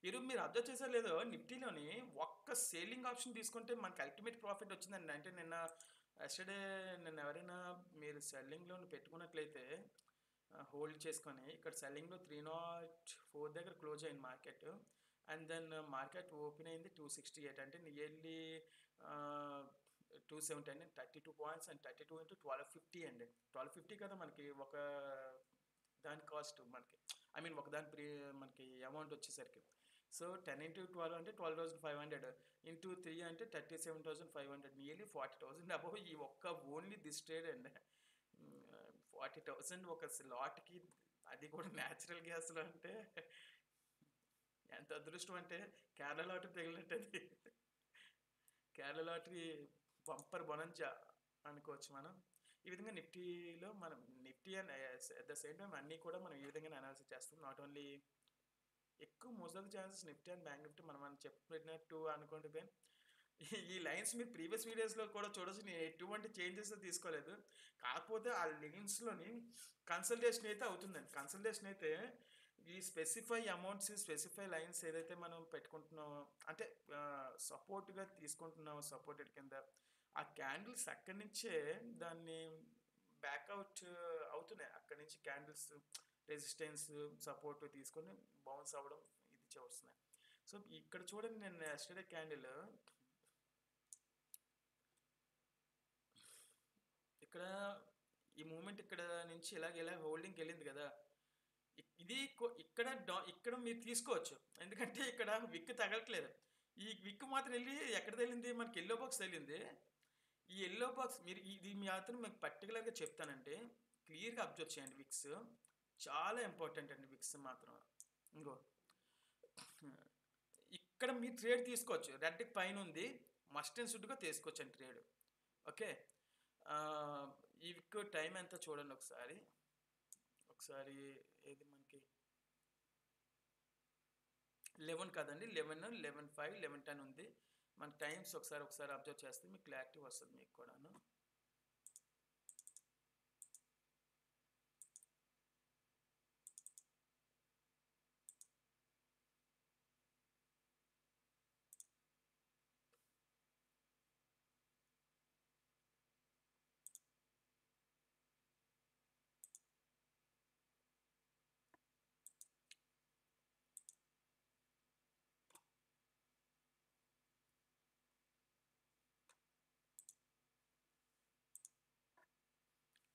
ఈరోజు మీరు అబ్జర్వ్ చేశారో లేదో నిఫ్టీలోని ఒక్క సేలింగ్ ఆప్షన్ తీసుకుంటే మనకి అల్టిమేట్ ప్రాఫిట్ వచ్చిందండి. అంటే నిన్న ఎవరైనా మీరు సెల్లింగ్లో పెట్టుకున్నట్లయితే హోల్డ్ చేసుకొని ఇక్కడ సెల్లింగ్లో 304 దగ్గర క్లోజ్ అయింది market. And then market open అయింది 268 అంటే నియర్లీ 270 అండి. 32 పాయింట్స్ అండ్ 32 into 1250 అండి. 1250 కదా మనకి ఒక దాని కాస్ట్ మనకి ఐ మీన్ ఒక దాని మనకి అమౌంట్ వచ్చేసరికి. సో 10 into 12 అంటే 12,500 into 3 అంటే 37,500 నియర్లీ 40,000 అబౌవ్ ఈ ఒక్క ఓన్లీ దిస్ ట్రేడ్ అండి. 40,000 ఒక స్లాట్కి, అది కూడా న్యాచురల్ గ్యాస్లో అంటే ఎంత అదృష్టం అంటే కేరళ లాటరీ తగిలినట్టు అది. కేరళ లాటరీ బంపర్ బొనంజా అనుకోవచ్చు మనం. ఈ విధంగా నిఫ్టీలో మనం Nifty and at the same time అన్నీ కూడా మనం ఈ విధంగానే అనాలిసిస్ చేస్తాం. నాట్ ఓన్లీ ఎక్కువ most of the chances Nifty and bank Nifty మనం చెప్పినట్టు అనుకుంటే ఈ లైన్స్ మీరు ప్రీవియస్ వీడియోస్‌లో కూడా చూడొచ్చు. నేను ఎటువంటి చేంజెస్ తీసుకోలేదు. కాకపోతే ఆ లైన్స్‌లోని కన్సల్టేషన్ అయితే అవుతుందండి. కన్సల్టేషన్ అయితే ఈ స్పెసిఫై అమౌంట్స్, స్పెసిఫై లైన్స్ ఏదైతే మనం పెట్టుకుంటున్నామో అంటే సపోర్ట్‌గా తీసుకుంటున్నామో సపోర్టెడ్ కింద ఆ క్యాండిల్స్ అక్కడి నుంచే దాన్ని బ్యాకౌట్ అవుతున్నాయి. అక్కడి నుంచి క్యాండిల్స్ రెసిస్టెన్స్, సపోర్ట్ తీసుకొని బౌన్స్ అవ్వడం ఇది వస్తున్నాయి. సో, ఇక్కడ చూడండి నేను యెస్టర్‌డే క్యాండిల్ ఇక్కడ ఈ మూవ్‌మెంట్ ఇక్కడ నుంచి ఇలా హోల్డింగ్‌కి వెళ్ళింది కదా! ఇక్కడ మీరు తీసుకోవచ్చు. ఎందుకంటే ఇక్కడ విక్ తగలట్లేదు. ఈ విక్ మాత్రం ఎళ్లి ఎక్కడ తగిలింది? మనకి యెల్లో బాక్స్ తగిలింది. ఈ యెల్లో బాక్స్ మీరు ఇది మాత్రం మీకు పర్టిక్యులర్‌గా చెప్తానండి. క్లియర్‌గా అబ్జర్వ్ చేయండి విక్స్. చాలా ఇంపార్టెంట్ అండి విక్స్ మాత్రం. ఇంగో ఇక్కడ మీరు ట్రేడ్ తీసుకోవచ్చు. రెడ్‌కి పైనుంది. మస్ట్ అండ్ షుడ్‌గా తీసుకోవచ్చండి ట్రేడ్. ఓకే. ఈ విక్ టైం ఎంత చూడండి ఒకసారి. ఒకసారి ఏది మనకి 11 కాదండి. 11, 11:05, 11:10 ఉంది. మన టైమ్స్ ఒకసారి అబ్జర్వ్ చేస్తే మీకు క్లారిటీ వస్తది మీకు కూడాను.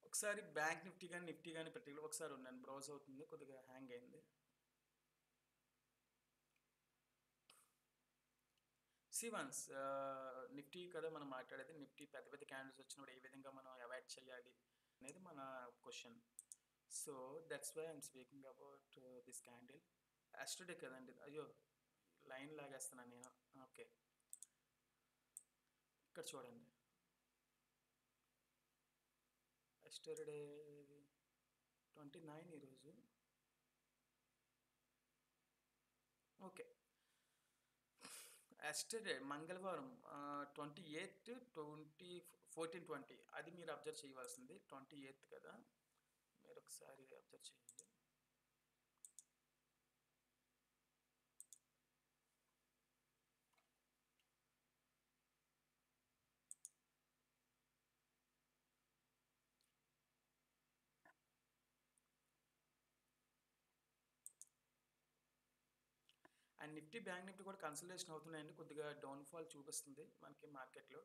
ఒకసారి బ్యాంక్ నిఫ్టీ గాని పర్టిక్యులర్ ఒకసారి ఉండండి. బ్రౌజ్ అవుతుంది. కొద్దిగా హ్యాంగ్ అయింది. వన్స్ నిఫ్టీ కదా మనం మాట్లాడేది. నిఫ్టీ పెద్ద పెద్ద క్యాండిల్స్ వచ్చినప్పుడు ఏ విధంగా మనం అవాయిడ్ చేయాలి అనేది మన question. So that's why I'm speaking about this candle. Yesterday కదండి. అయ్యో! లైన్ లాగేస్తున్నాను నేను. ఓకే. ఇక్కడ చూడండి. యెస్టర్‌డే 29 ఈరోజు. ఓకే. యెస్టర్‌డే మంగళవారం 28, 14, 20 అది మీరు అబ్జర్వ్ చేయవలసింది. 28 కదా! మీరు ఒకసారి అబ్జర్వ్ చేయండి. అండ్ నిఫ్టీ, బ్యాంక్ నిఫ్టీ కూడా కన్సల్టేషన్ అవుతున్నాయండి. కొద్దిగా డౌన్‌ఫాల్ చూపిస్తుంది మనకి మార్కెట్‌లో.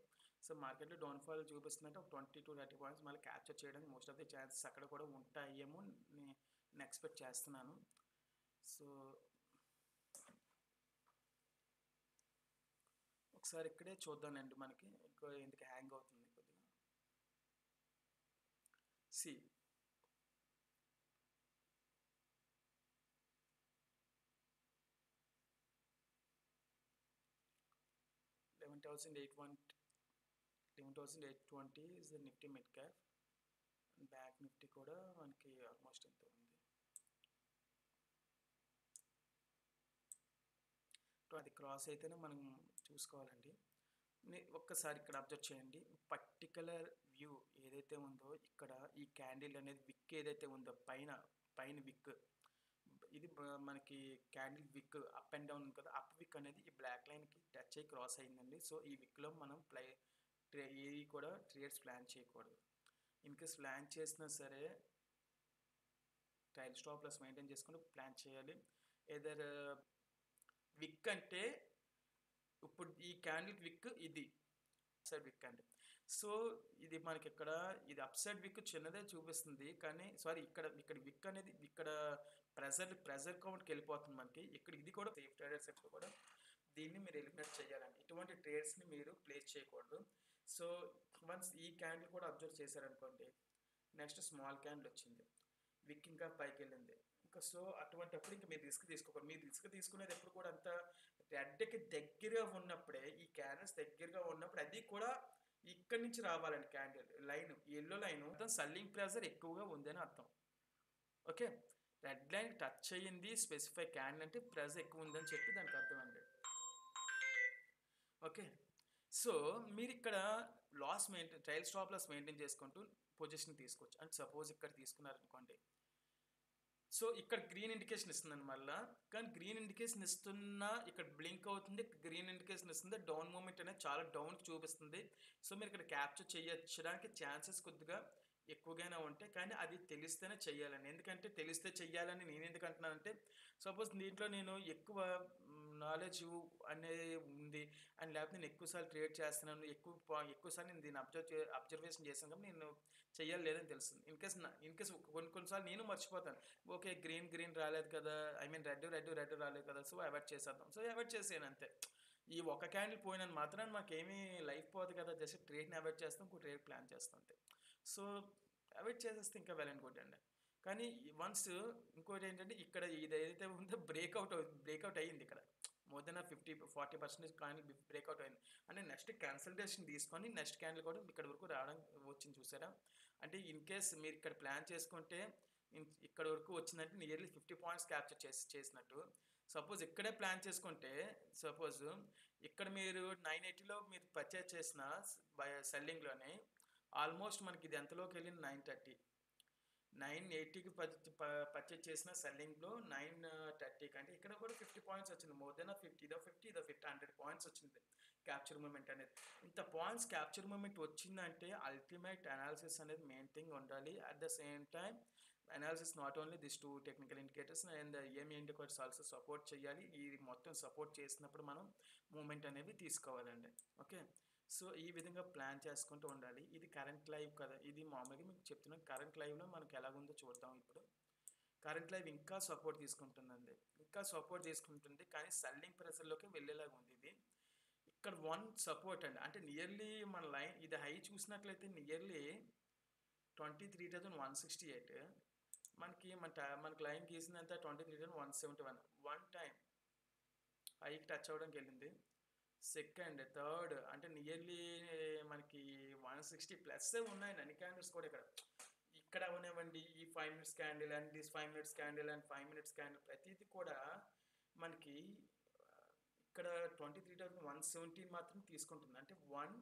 సో, మార్కెట్‌లో డౌన్‌ఫాల్ చూపిస్తుందంటే ఒక 20-30 పాయింట్స్ మళ్ళీ క్యాప్చర్ చేయడానికి మోస్ట్ ఆఫ్ ది ఛాన్సెస్ అక్కడ కూడా ఉంటాయేమో నేను ఎక్స్‌పెక్ట్ చేస్తున్నాను. సో, ఒకసారి ఇక్కడే చూద్దామండి మనకి. ఇంకో ఎందుకు హ్యాంగ్ అవుతుంది కొద్దిగా. See 11,820 is the Nifty mid cap. Bank Nifty కూడా మనకి ఆల్మోస్ట్ ఎంత ఉంది. అది క్రాస్ అయితేనే మనం చూసుకోవాలండి. ఒక్కసారి ఇక్కడ అబ్జర్వ్ చేయండి. పర్టిక్యులర్ వ్యూ ఏదైతే ఉందో ఇక్కడ ఈ క్యాండిల్ అనేది విక్ ఏదైతే ఉందో పైన విక్ ఇది మనకి క్యాండిల్ విక్ అప్ అండ్ డౌన్ ఉంది కదా, అప్ విక్ అనేది ఈ బ్లాక్ లైన్కి టచ్ అయ్యి క్రాస్ అయిందండి. సో ఈ విక్లో మనం ఏవి కూడా ట్రేడ్స్ ప్లాన్ చేయకూడదు. ఇన్ కేస్ ప్లాన్ చేసినా సరే ట్రైల్ స్టాప్ లాస్ మెయింటైన్ చేసుకుని ప్లాన్ చేయాలి. ఏదర్ విక్ అంటే ఇప్పుడు ఈ క్యాండిల్ విక్ ఇది సైడ్ విక్ అండి. సో ఇది మనకి ఇక్కడ ఇది అప్ సైడ్ విక్ చిన్నదే చూపిస్తుంది, కానీ సారీ ఇక్కడ విక్ అనేది ఇక్కడ ప్రెజర్ కౌంట్కి వెళ్ళిపోతుంది మనకి. ఇక్కడ ఇది కూడా సేఫ్ ట్రేడర్స్ ఎప్పుడు కూడా దీన్ని మీరు ఎలిమినేట్ చేయాలండి. ఇటువంటి ట్రేడ్స్ని మీరు ప్లేస్ చేయకూడదు. సో వన్స్ ఈ క్యాండిల్ కూడా అబ్జర్వ్ చేశారనుకోండి, నెక్స్ట్ స్మాల్ క్యాండిల్ వచ్చింది, విక్ ఇంకా పైకి వెళ్ళింది. ఇంకా సో అటువంటిప్పుడు ఇంకా మీరు రిస్క్ తీసుకోకూడదు. మీరు రిస్క్ తీసుకునేది ఎప్పుడు కూడా అంత రెడ్కి దగ్గరగా ఉన్నప్పుడే, ఈ క్యాండిల్స్ దగ్గరగా ఉన్నప్పుడు అది కూడా ఇక్కడి నుంచి రావాలండి. క్యాండిల్ లైన్ ఎల్లో లైన్ మొత్తం సెల్లింగ్ ప్రెజర్ ఎక్కువగా ఉందని అర్థం. ఓకే, రెడ్ లైన్ టచ్ అయ్యింది స్పెసిఫై క్యాండిల్ అంటే ప్రెజర్ ఎక్కువ ఉందని చెప్పి దానికి అర్థం అండి. ఓకే, సో మీరిక్కడ ట్రయల్ స్టాప్ లాస్ మెయింటైన్ చేసుకుంటూ పొజిషన్ తీసుకోవచ్చు. అండ్ సపోజ్ ఇక్కడ తీసుకున్నారనుకోండి. సో ఇక్కడ గ్రీన్ ఇండికేషన్ ఇస్తుందండి మళ్ళా. కానీ గ్రీన్ ఇండికేషన్ ఇస్తున్నా ఇక్కడ బ్లింక్ అవుతుంది. గ్రీన్ ఇండికేషన్ ఇస్తుంది. డౌన్ మూమెంట్ అనేది చాలా డౌన్కి చూపిస్తుంది. సో మీరు ఇక్కడ క్యాప్చర్ చేయడానికి ఛాన్సెస్ కొద్దిగా ఎక్కువగానే ఉంటాయి. కానీ అది తెలిస్తేనే చెయ్యాలండి. ఎందుకంటే తెలిస్తే చెయ్యాలని నేను ఎందుకు అంటున్నానంటే, సపోజ్ దీంట్లో నేను ఎక్కువ నాలెడ్జ్ అనేది ఉంది అండ్ లేకపోతే నేను ఎక్కువసార్లు ట్రేడ్ చేస్తున్నాను, ఎక్కువసార్లు నేను దీన్ని అబ్జర్వేషన్ చేశాను కాబట్టి నేను చెయ్యాలి లేదని తెలుస్తుంది. ఇన్ కేస్ కొన్నిసార్లు నేను మర్చిపోతాను. ఓకే, గ్రీన్ రాలేదు కదా, ఐ మీన్ రెడ్ రాలేదు కదా, సో అవాయిడ్ చేసేద్దాం. సో అవాయిడ్ చేసేయను అంతే. ఈ ఒక క్యాండిల్ పోయినంత మాత్రాన మాకేమీ లైఫ్ పోదు కదా, జస్ట్ ట్రేడ్ని అవాయిడ్ చేస్తాం, ఇంకో ట్రేడ్ ప్లాన్ చేస్తాం అంతే. సో అవాయిడ్ చేసేస్తే ఇంకా వెల్ అండ్ గుడ్ అండి. కానీ వన్స్ ఇంకోటి ఏంటంటే, ఇక్కడ ఇదైతే ఉందో బ్రేక్అవుట్ అయ్యింది ఇక్కడ. మోర్ దెన్ 40% కానీ బ్రేక్అవుట్ అయింది. అంటే నెక్స్ట్ కన్సల్టేషన్ తీసుకొని నెక్స్ట్ క్యాండిల్ కూడా ఇక్కడ వరకు రావడం వచ్చింది చూసారా. అంటే ఇన్ కేస్ మీరు ఇక్కడ ప్లాన్ చేసుకుంటే ఇక్కడ వరకు వచ్చిందంటే నియర్లీ 50 పాయింట్స్ క్యాప్చర్ చేసినట్టు. సపోజ్ ఇక్కడే ప్లాన్ చేసుకుంటే, సపోజ్ ఇక్కడ మీరు 980లో మీరు పర్చేజ్ చేసిన సెల్లింగ్లోనే ఆల్మోస్ట్ మనకి ఇది ఎంతలోకి వెళ్ళింది, 980కి పర్చేజ్ చేసిన సెల్లింగ్లో 930 కంటే ఇక్కడ కూడా 50 పాయింట్స్ వచ్చింది. మోర్ దెన్ 100 పాయింట్స్ వచ్చింది క్యాప్చర్ మూమెంట్ అనేది. ఇంత పాయింట్స్ క్యాప్చర్ మూమెంట్ వచ్చిందంటే అల్టిమేట్ అనాలిసిస్ అనేది మెయిన్ థింగ్ ఉండాలి. At the same time analysis not only this 2 technical indicators and EMA indicators also support చేయాలి. ఈ మొత్తం సపోర్ట్ చేసినప్పుడు మనం మూమెంట్ అనేవి తీసుకోవాలండి. ఓకే, సో ఈ విధంగా ప్లాన్ చేసుకుంటూ ఉండాలి. ఇది కరెంట్ లైవ్ కదా, ఇది మామూలుగా మీకు చెప్తున్నాను. కరెంట్ లైవ్లో మనకు ఎలాగుందో చూద్దాం. ఇప్పుడు కరెంట్ లైవ్ ఇంకా సపోర్ట్ తీసుకుంటుందండి, ఇంకా సపోర్ట్ తీసుకుంటుంది. కానీ సెల్లింగ్ ప్రెషర్లోకి వెళ్ళేలాగా ఉంది ఇది. ఇక్కడ వన్ సపోర్ట్ అండి, అంటే నియర్లీ మన లైన్ ఇది హై చూసినట్లయితే నియర్లీ 23,168. మనకి లైన్ గీసిందంతా 23,171. వన్ టైం హైకి టచ్ అవ్వడానికి వెళ్ళింది. సెకండ్, థర్డ్ అంటే నియర్లీ మనకి 160 ప్లస్ ఉన్నాయండి అన్ని క్యాండిల్స్ కూడా. ఇక్కడ అవనివ్వండి, ఈ 5 minutes candle and this 5 minutes candle and 5 minutes candle ప్రతిదీ కూడా మనకి ఇక్కడ 23,117 మాత్రం తీసుకుంటుంది. అంటే 1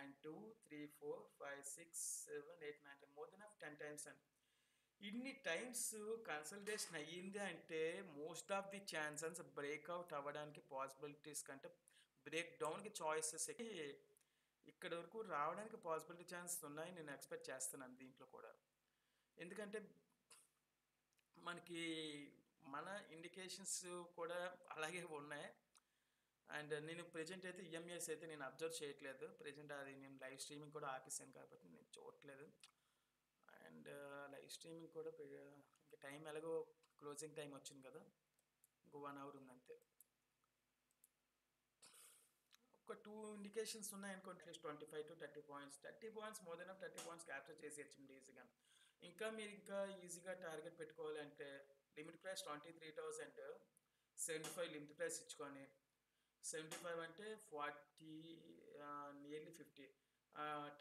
and 2 3 4 5 6 7 8 9 మోర్ దెన్ 10 టైమ్స్ అండి. ఇన్ని టైమ్స్ కన్సల్టేషన్ అయ్యింది అంటే most of the chances breakout అవ్వడానికి పాసిబిలిటీస్ కంటే బ్రేక్ డౌన్కి చాయిసెస్ ఇక్కడ వరకు రావడానికి పాసిబిలిటీ ఛాన్సెస్ ఉన్నాయి నేను ఎక్స్పెక్ట్ చేస్తున్నాను దీంట్లో కూడా. ఎందుకంటే మనకి మన ఇండికేషన్స్ కూడా అలాగే ఉన్నాయి. అండ్ నేను ప్రెజెంట్ అయితే EMAs అయితే నేను అబ్జర్వ్ చేయట్లేదు ప్రెజెంట్. అది నేను లైవ్ స్ట్రీమింగ్ కూడా ఆపేసాను కాబట్టి నేను చూడట్లేదు. అండ్ లైవ్ స్ట్రీమింగ్ కూడా ఇంకా టైం ఎలాగో క్లోజింగ్ టైం వచ్చింది కదా, ఇంకో 1 hour ఉందంతే. ఒక 2 ఇండికేషన్స్ ఉన్నాయనుకోండి, at least 25 to 30 points. 30 points more then 30 points capture చేసేయచ్చండి ఈజీగా. ఇంకా మీరు ఇంకా ఈజీగా టార్గెట్ పెట్టుకోవాలంటే లిమిట్ ప్రైస్ 23,075 లిమిట్ ప్రైస్ ఇచ్చుకొని 75 అంటే 40 నియర్లీ 50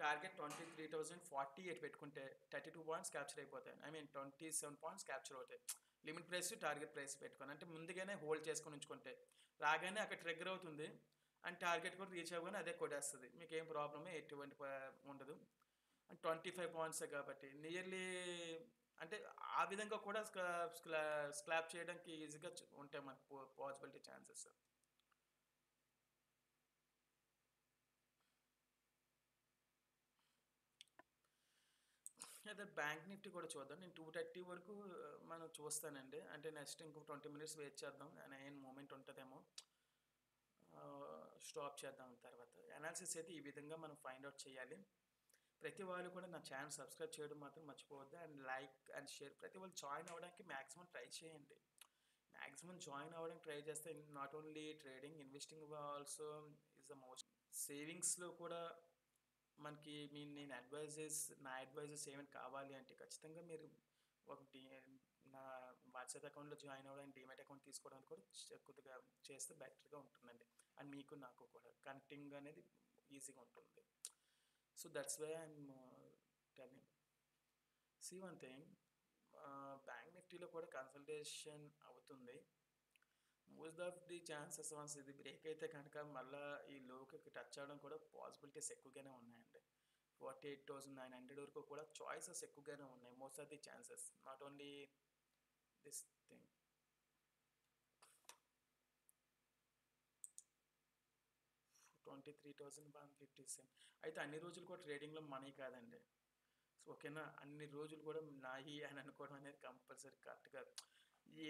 టార్గెట్ 23,048 పెట్టుకుంటే 32 పాయింట్స్ క్యాప్చర్ అయిపోతాయి. ఐ మీన్ 27 పాయింట్స్ క్యాప్చర్ అవుతాయి. లిమిట్ ప్రైస్ టార్గెట్ ప్రైస్ పెట్టుకొని అంటే ముందుగానే హోల్డ్ చేసుకొని ఉంచుకుంటే రాగానే అక్కడ ట్రిగ్గర్ అవుతుంది అండ్ టార్గెట్ కూడా రీచ్ అవ్వగానే అదే కొట్టేస్తుంది. మీకు ఏం ప్రాబ్లమే ఎటువంటి ఉండదు. అండ్ 25 పాయింట్సే కాబట్టి నియర్లీ అంటే ఆ విధంగా కూడా స్క్లాప్ చేయడానికి ఈజీగా ఉంటాయి మనకు పాసిబిలిటీ ఛాన్సెస్. అదే బ్యాంక్ నిఫ్టీ కూడా చూద్దాం. నేను 230 వరకు మనం చూస్తానండి. అంటే నెక్స్ట్ ఇంకో 20 minutes వెయిట్ చేద్దాం, ఏం మూమెంట్ ఉంటుందేమో స్టాప్ చేద్దాం. తర్వాత అనాలిసిస్ అయితే ఈ విధంగా మనం ఫైండ్ అవుట్ చేయాలి. ప్రతి వాళ్ళు కూడా నా ఛానల్ సబ్స్క్రైబ్ చేయడం మాత్రం మర్చిపోవద్దు. And like and share. ప్రతి వాళ్ళు జాయిన్ అవ్వడానికి మ్యాక్సిమం ట్రై చేయండి. మ్యాక్సిమం జాయిన్ అవ్వడానికి ట్రై చేస్తే not only trading, investing also is the most. సేవింగ్స్లో కూడా మనకి నా అడ్వైజెస్ ఏమైనా కావాలి అంటే ఖచ్చితంగా మీరు ఒకటి నా వాట్సాప్ అకౌంట్లో జాయిన్ అవ్వడానికి డిమాట్ అకౌంట్ తీసుకోవడానికి కూడా కొద్దిగా చేస్తే బెటర్గా ఉంటుందండి. అండ్ మీకు నాకు కూడా కనెక్టింగ్ అనేది ఈజీగా ఉంటుంది. So that's why I'm telling. See one thing, bank నిఫ్టీలో కూడా కన్సల్టేషన్ అవుతుంది. Most of the chances once ఇది బ్రేక్ అయితే కనుక మళ్ళీ ఈ లోకి టచ్ అవ్వడం కూడా పాసిబిలిటీస్ ఎక్కువగానే ఉన్నాయండి. 48,900 వరకు కూడా చాయిసెస్ ఎక్కువగానే ఉన్నాయి. Most of the chances not only this thing. 23,157 అయితే అన్ని రోజులు కూడా ట్రేడింగ్లో మనీ కాదండి. సో ఓకేనా, అన్ని రోజులు కూడా నాయి అని అనుకోవడం అనేది కంపల్సరీ కరెక్ట్ కాదు.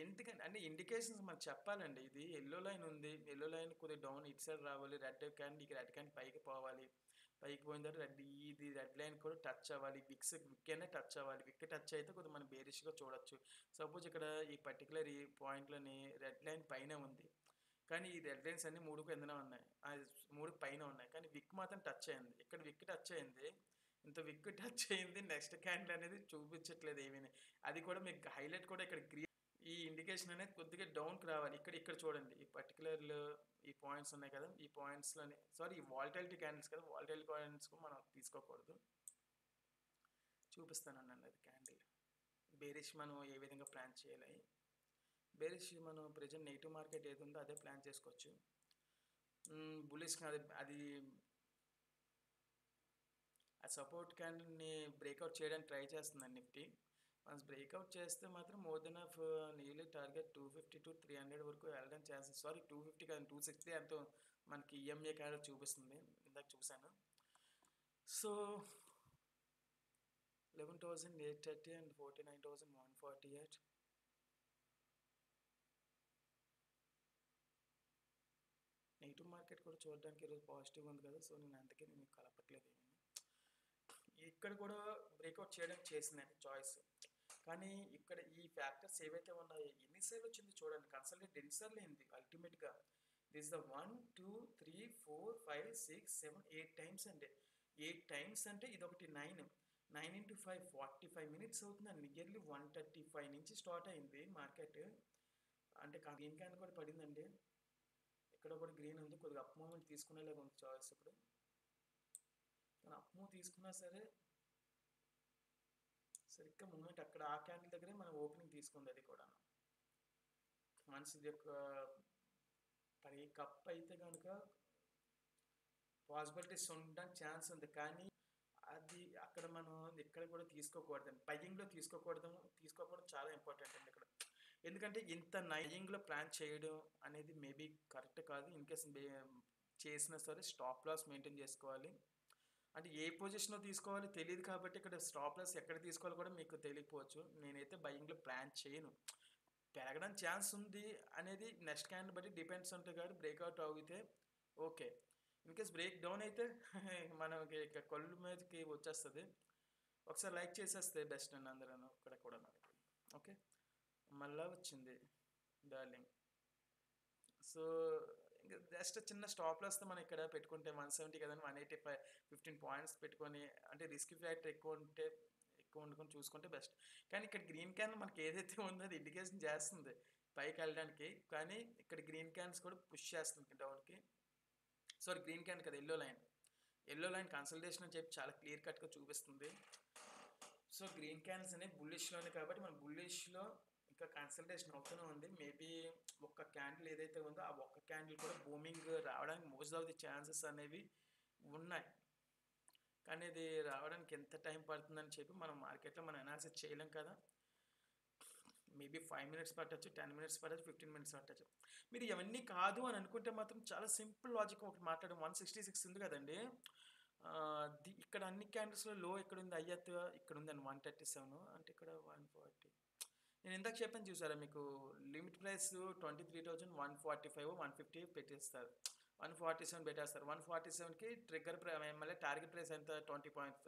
ఎందుకంటే అంటే ఇండికేషన్స్ మనకు చెప్పాలండి. ఇది ఎల్లో లైన్ ఉంది, ఎల్లో లైన్ కొద్దిగా డౌన్ ఇటు సైడ్ రావాలి, రెడ్ క్యాండ్ రెడ్ క్యాండ్ పైకి పోవాలి, పైకి పోయిన తర్వాత ఇది రెడ్ లైన్ కూడా టచ్ అవ్వాలి, విక్ అయినా టచ్ అవ్వాలి. విక్ టచ్ అయితే కొద్దిగా మనం బేరిష్గా చూడొచ్చు. సపోజ్ ఇక్కడ ఈ పర్టికులర్ ఈ పాయింట్లోని రెడ్ లైన్ పైన ఉంది, కానీ ఈ రెడ్ లైన్స్ అన్ని 3 కిందన ఉన్నాయి, 3 పైన ఉన్నాయి, కానీ విక్ మాత్రం టచ్ అయింది. ఇక్కడ విక్ టచ్ అయింది, ఇంత విక్ టచ్ అయింది, నెక్స్ట్ క్యాండిల్ అనేది చూపించట్లేదు ఏమీ. అది కూడా మీకు హైలైట్ కూడా ఇక్కడ గ్రీన్, ఈ ఇండికేషన్ అనేది కొద్దిగా డౌన్కి రావాలి. ఇక్కడ చూడండి, ఈ పర్టికులర్ ఈ పాయింట్స్ ఉన్నాయి కదా, ఈ పాయింట్స్లోని సారీ ఈ వాలటాలిటీ క్యాండిల్స్ కదా, వాలటాలిటీ క్యాండిల్స్కు మనం తీసుకోకూడదు. చూపిస్తానండి అది క్యాండిల్ బేరిష్ మనం ఏ విధంగా ప్లాన్ చేయాలి. బేరిష్ మనం ప్రజెంట్ నెగిటివ్ మార్కెట్ ఏది ఉందో అదే ప్లాన్ చేసుకోవచ్చు. బులిష్ అది ఆ సపోర్ట్ క్యాండిల్ని బ్రేక్అవుట్ చేయడానికి ట్రై చేస్తుందండి నిఫ్టీ. వన్స్ బ్రేక్అవుట్ చేస్తే మాత్రం more than of nearly target 250 to 300 వరకు వెళ్ళడం ఛాన్సెస్. సారీ 250 కాదు 260 అంటూ మనకి ఈఎంఏ క్యాండిల్ చూపిస్తుంది, ఇందాక చూశాను. So 11,830 and 49,148. నెగిటివ్ మార్కెట్ కూడా చూడడానికి ఈరోజు పాజిటివ్ ఉంది కదా, సో నేను అందుకే మీకు కలపట్లేదు ఏమీ. ఇక్కడ కూడా బ్రేక్అవుట్ చేయడానికి చేసిందండి చాయిస్, కానీ ఇక్కడ ఈ ఫ్యాక్టర్స్ ఏవైతే ఉన్నాయో ఎన్నిసార్లు వచ్చింది చూడండి, కన్సల్టెంట్ ఎన్నిసార్లు అయింది అల్టిమేట్గా. దిస్ ద 1 2 3 4 5 6 7 8 టైమ్స్ అండి. 8 టైమ్స్ అంటే ఇది ఒకటి 9 into 5 45 minutes అవుతుందండి. నియర్లీ 135 నుంచి స్టార్ట్ అయింది మార్కెట్. అంటే గ్రీన్ క్యాండ్ కూడా పడిందండి, ఇక్కడ కూడా గ్రీన్ ఉంది, కొద్దిగా అప్ మూమెంట్ తీసుకునేలాగా ఉంది చాయిస్. ఇప్పుడు కానీ అప్ మూవ్ తీసుకున్నా సరే సరిగ్గా మూమెంట్ అక్కడ ఆ క్యాండిల్ దగ్గరే మనం ఓపెనింగ్ తీసుకుంది. అది కూడా మంచిది యొక్క పై కప్ అయితే కనుక పాసిబిలిటీస్ ఉండడానికి ఛాన్స్ ఉంది, కానీ అది అక్కడ మనం ఇక్కడ కూడా తీసుకోకూడదండి. బయ్యింగ్లో తీసుకోకపోవడం చాలా ఇంపార్టెంట్ అండి ఇక్కడ. ఎందుకంటే ఇంత బయ్యింగ్లో ప్లాన్ చేయడం అనేది మేబీ కరెక్ట్ కాదు. ఇన్ కేస్ చేసినా సరే స్టాప్ లాస్ మెయింటైన్ చేసుకోవాలి. అంటే ఏ పొజిషన్లో తీసుకోవాలో తెలియదు కాబట్టి ఇక్కడ స్టాప్ లాస్ ఎక్కడ తీసుకోవాలో కూడా మీకు తెలియకపోవచ్చు. నేనైతే బయ్యింగ్లో ప్లాన్ చేయను. పెరగడం ఛాన్స్ ఉంది అనేది నెక్స్ట్ క్యాండిల్ బట్టి డిపెండ్స్ ఉంటుంది కాబట్టి బ్రేక్అవుట్ అవుతే okay. In case break down అయితే మనకి ఇక కళ్ళు మీదకి వచ్చేస్తుంది. ఒకసారి లైక్ చేసేస్తే బెస్ట్ అండి అందరూ ఇక్కడ కూడా మనకి. ఓకే, మళ్ళీ వచ్చింది డార్లింగ్. సో ఇంకా జస్ట్ చిన్న స్టాప్ లాస్తో మనం ఇక్కడ పెట్టుకుంటే 170 కదండి, 185 15 పాయింట్స్ పెట్టుకొని, అంటే రిస్క్ ఫ్యాక్టర్ ఎక్కువ వండుకొని చూసుకుంటే బెస్ట్. కానీ ఇక్కడ గ్రీన్ క్యాన్ మనకి ఏదైతే ఉందో అది ఇండికేషన్ చేస్తుంది పైకి వెళ్ళడానికి, కానీ ఇక్కడ గ్రీన్ క్యాన్స్ కూడా పుష్ చేస్తుంది డౌన్కి. సారీ గ్రీన్ క్యాన్ కదా, ఎల్లో లైన్ కన్సల్టేషన్ అని చెప్పి చాలా క్లియర్ కట్గా చూపిస్తుంది. సో గ్రీన్ క్యాన్స్ అనేవి బుల్లిష్లోనే కాబట్టి మన బుల్లిష్లో ఇంకా కన్సల్టేషన్ అవుతూనే ఉంది. మేబీ ఒక్క క్యాండిల్ ఏదైతే ఉందో ఆ ఒక్క క్యాండిల్ కూడా బూమింగ్ రావడానికి మోస్ట్ ఆఫ్ ది ఛాన్సెస్ అనేవి ఉన్నాయి, కానీ ఇది రావడానికి ఎంత టైం పడుతుందని చెప్పి మనం మార్కెట్లో మనం అనాలిసిస్ చేయలేం కదా. మేబీ 5 minutes పట్టచ్చు, 10 minutes పట్టచ్చు, 15 minutes పట్టచ్చు. మీరు ఇవన్నీ కాదు అని అనుకుంటే మాత్రం చాలా సింపుల్ లాజిక్ ఒకటి మాట్లాడడం. 166 ఉంది కదండి, ఇక్కడ అన్ని క్యాండిల్స్లో లో ఎక్కడ ఉంది, అయ్యత్ ఇక్కడ ఉందండి 137, అంటే ఇక్కడ 140. నేను ఇందాక చెప్పాను చూసారా మీకు, లిమిట్ ప్రైస్ 23,145 150 పెట్టేస్తారు, 147 పెట్టేస్తారు. 147కి ట్రిగ్గర్ మళ్ళీ టార్గెట్ ప్రైస్ ఎంత 20 points,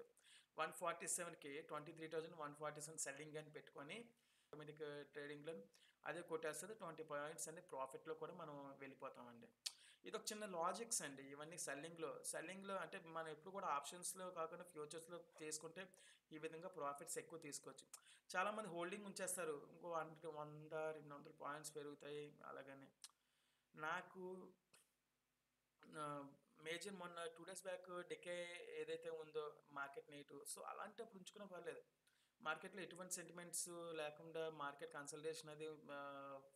147కి 23,147 సెల్లింగ్ అని పెట్టుకొని ఆటోమేటిక్ ట్రేడింగ్లో అదే కొట్టేస్తుంది. 20 points అనే ప్రాఫిట్లో కూడా మనం వెళ్ళిపోతామండి. ఇది ఒక చిన్న లాజిక్స్ అండి ఇవన్నీ. సెల్లింగ్లో అంటే మనం ఎప్పుడు కూడా ఆప్షన్స్లో కాకుండా ఫ్యూచర్స్లో తీసుకుంటే ఈ విధంగా ప్రాఫిట్స్ ఎక్కువ తీసుకోవచ్చు. చాలామంది హోల్డింగ్ ఉంచేస్తారు, ఇంకో 100-200 పాయింట్స్ పెరుగుతాయి అలాగని. నాకు మేజర్ మొన్న 2 days బ్యాక్ డికే ఏదైతే ఉందో మార్కెట్ నెగిటివ్, సో అలాంటప్పుడు ఉంచుకున్న పర్లేదు. మార్కెట్‌లో ఎటువంటి సెంటిమెంట్స్ లేకుండా మార్కెట్ కన్సల్టేషన్ అది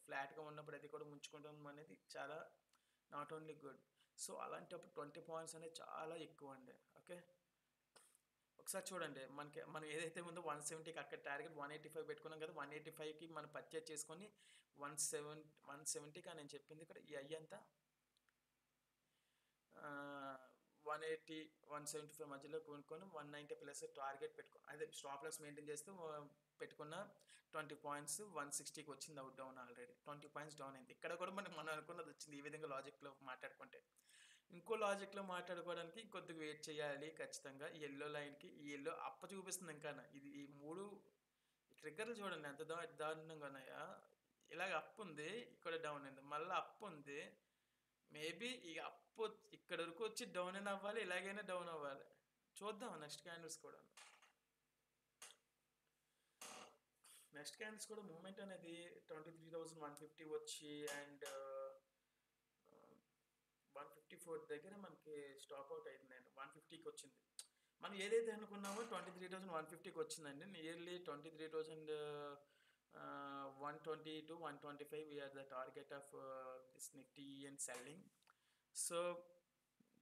ఫ్లాట్‌గా ఉన్నప్పుడు అది కూడా ఉంచుకోవడం అనేది చాలా నాట్ ఓన్లీ గుడ్. సో, అలాంటప్పుడు 20 పాయింట్స్ అనేది చాలా ఎక్కువండి. ఓకే. ఒకసారి చూడండి. మనం ఏదైతే ఉందో 170కి అక్కడ టార్గెట్ 185 పెట్టుకున్నాం కదా! 185కి మనం పర్చేజ్ చేసుకొని 170కా నేను చెప్పింది ఇక్కడ ఈ ఎంత? 180, 175 మధ్యలో కొనుక్కొని 190 ప్లస్ టార్గెట్ అదే స్టాప్ లాస్ మెయింటైన్ చేస్తూ పెట్టుకున్న 20 పాయింట్స్ 160కి వచ్చింది డౌన్ ఆల్రెడీ. 20 పాయింట్స్ డౌన్ అయింది. ఇక్కడ కూడా మనం అనుకున్నది వచ్చింది. ఈ విధంగా లాజిక్‌లో మాట్లాడుకుంటే. ఇంకో లాజిక్‌లో మాట్లాడుకోవడానికి కొద్దిగా వెయిట్ చేయాలి ఖచ్చితంగా. ఈ యెల్లో లైన్‌కి ఈ యెల్లో చూపిస్తుంది ఇంకాన. ఇది ఈ 3 ట్రిగ్గర్‌లు చూడండి ఎంత దారుణంగా ఉన్నాయో. ఇలాగ ఉంది. ఇక్కడ డౌన్ అయింది. మళ్ళా ఉంది. మేబీ ఈ ఇక్కడ వరకు వచ్చి డౌన్ అయినా అవ్వాలి. ఇలాగైనా డౌన్ అవ్వాలి. చూద్దాం నెక్స్ట్ క్యాండిల్స్ కూడా. నెక్స్ట్ క్యాండిల్స్ కూడా మూవ్‌మెంట్ అనేది 23,150 వచ్చి అండ్ 154 దగ్గర మనకి స్టాప్ అవుట్ అయిందండి. 150కి వచ్చింది. మనం ఏదైతే అనుకున్నామో 23,150కి వచ్చిందండి. Nearly 23,000 120 to 125 we are the target of this Nifty and selling. So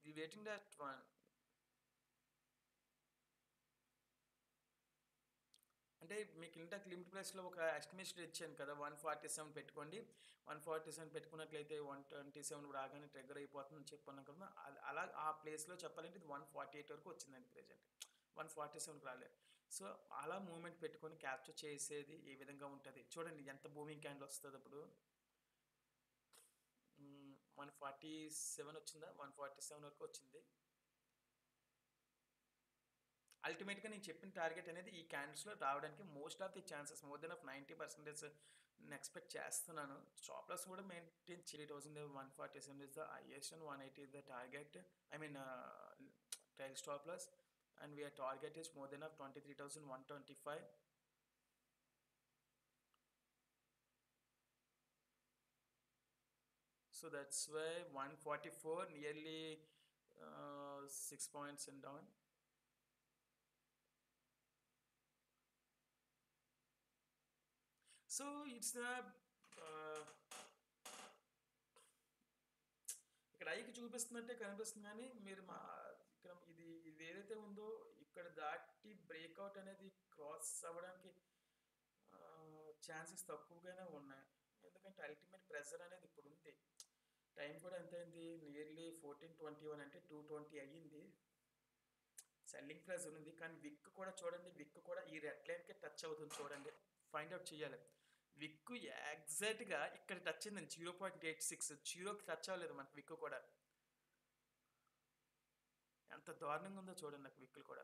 we waiting that one. అంటే మీకు ఇందాక లిమిట్ ప్రైస్లో ఒక ఎస్టిమేషన్ ఇచ్చాను కదా 147 పెట్టుకోండి. 147 పెట్టుకున్నట్లయితే 127 రాగానే ట్రిగ్గర్ అయిపోతుందని చెప్పాను కదా. అలా ఆ ప్లేస్లో చెప్పాలంటే ఇది 148 వరకు వచ్చిందండి ప్రెజెంట్. 147 రాలేదు. సో అలా మూవ్మెంట్ పెట్టుకొని క్యాప్చర్ చేసేది ఏ విధంగా ఉంటుంది చూడండి. ఎంత బూమింగ్ క్యాండిల్ వస్తుంది అప్పుడు 147 వచ్చిందా? 147 వరకు వచ్చింది. అల్టిమేట్గా నేను చెప్పిన టార్గెట్ అనేది ఈ క్యాండిల్స్లో రావడానికి most of the chances more then of 90% నేను ఎక్స్పెక్ట్ చేస్తున్నాను. స్టాప్ లాస్ కూడా maintain 3,147 is the highest and 180 is the target. I mean trail stop loss and we are target is more then of 23,125. So that's why 144 nearly 6 points and down. So it's the ఇక్కడ ఐకి చూపిస్తున్నట్టే కనిపిస్తుంది కానీ మీరు ఇక్కడ ఇది ఏదైతే ఉందో ఇక్కడ దాటి బ్రేక్అవుట్ అనేది క్రాస్ అవ్వడానికి ఛాన్సెస్ తక్కువగానే ఉన్నాయి. ఎందుకంటే అల్టిమేట్ ప్రెజర్ అనేది ఇప్పుడు ఉంది. టైం కూడా ఎంత అయింది? నియర్లీ 14:21 అంటే 2:20 అయ్యింది. సెల్లింగ్ ప్రెజర్ ఉంది కానీ విక్ కూడా చూడండి. విక్ కూడా ఈ రెడ్ లైన్కి టచ్ అవుతుంది చూడండి. ఫైండ్ అవుట్ చేయాలి. విక్ ఎగ్జాక్ట్గా ఇక్కడ టచ్ అయిందండి. 0.86 జీరోకి టచ్ అవ్వలేదు మనకు విక్ కూడా. ఎంత దారుణంగా ఉందో చూడండి నాకు విక్కులు కూడా.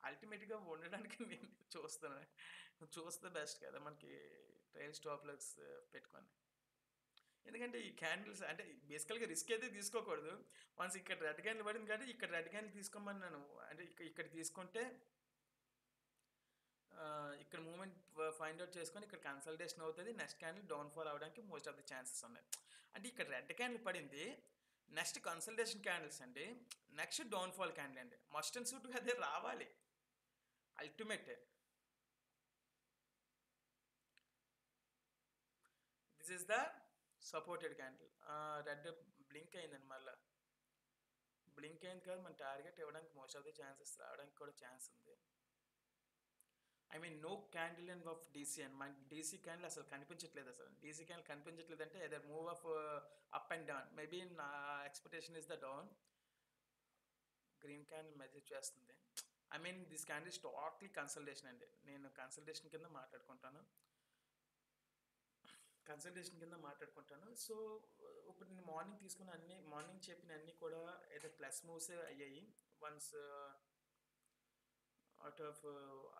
అల్టిమేట్గా ఉండడానికి నేను చూస్తే బెస్ట్ కదా మనకి ట్రైల్ స్టాప్ లాస్ పెట్టుకొని. ఎందుకంటే ఈ క్యాండిల్స్ అంటే బేసికల్గా రిస్క్ అయితే తీసుకోకూడదు. వన్స్ ఇక్కడ రెడ్ క్యాండిల్ పడింది కాబట్టి ఇక్కడ రెడ్ క్యాండిల్ తీసుకోమన్నాను. అంటే ఇక్కడ తీసుకుంటే ఇక్కడ మూమెంట్ ఫైండ్ అవుట్ చేసుకొని ఇక్కడ కన్సల్టేషన్ అవుతుంది. నెక్స్ట్ క్యాండిల్ డౌన్ఫాల్ అవడానికి మోస్ట్ ఆఫ్ ది ఛాన్సెస్ ఉన్నాయి. అంటే ఇక్కడ రెడ్ క్యాండిల్ పడింది. నెక్స్ట్ కన్సల్టేషన్ క్యాండిల్స్ అండి. నెక్స్ట్ డౌన్ఫాల్ క్యాండిల్ అండి. మస్ట్ అండ్ సూట్గా అదే రావాలి ultimate. This is the supported candle. Red blink అయిందండి. మళ్ళీ బ్లింక్ అయింది కదా మన టార్గెట్ ఇవ్వడానికి మోస్ట్ ఆఫ్ ది ఛాన్సెస్ రావడానికి కూడా ఛాన్స్ ఉంది. I mean no candle and of DC and మన డీసీ క్యాండిల్ అసలు కనిపించట్లేదు. అసలు డీసీ క్యాండిల్ కనిపించట్లేదు అంటే either move of up and down. Maybe నా expectation is the down. Green candle message చేస్తుంది. I mean this candle is totally consultation అండి. నేను కన్సల్టేషన్ కింద మాట్లాడుకుంటాను. సో ఇప్పుడు నేను మార్నింగ్ తీసుకున్న మార్నింగ్ చెప్పిన అన్నీ కూడా ఏదో ప్లస్ మూవ్స్ అయ్యాయి. వన్స్ అవుట్ ఆఫ్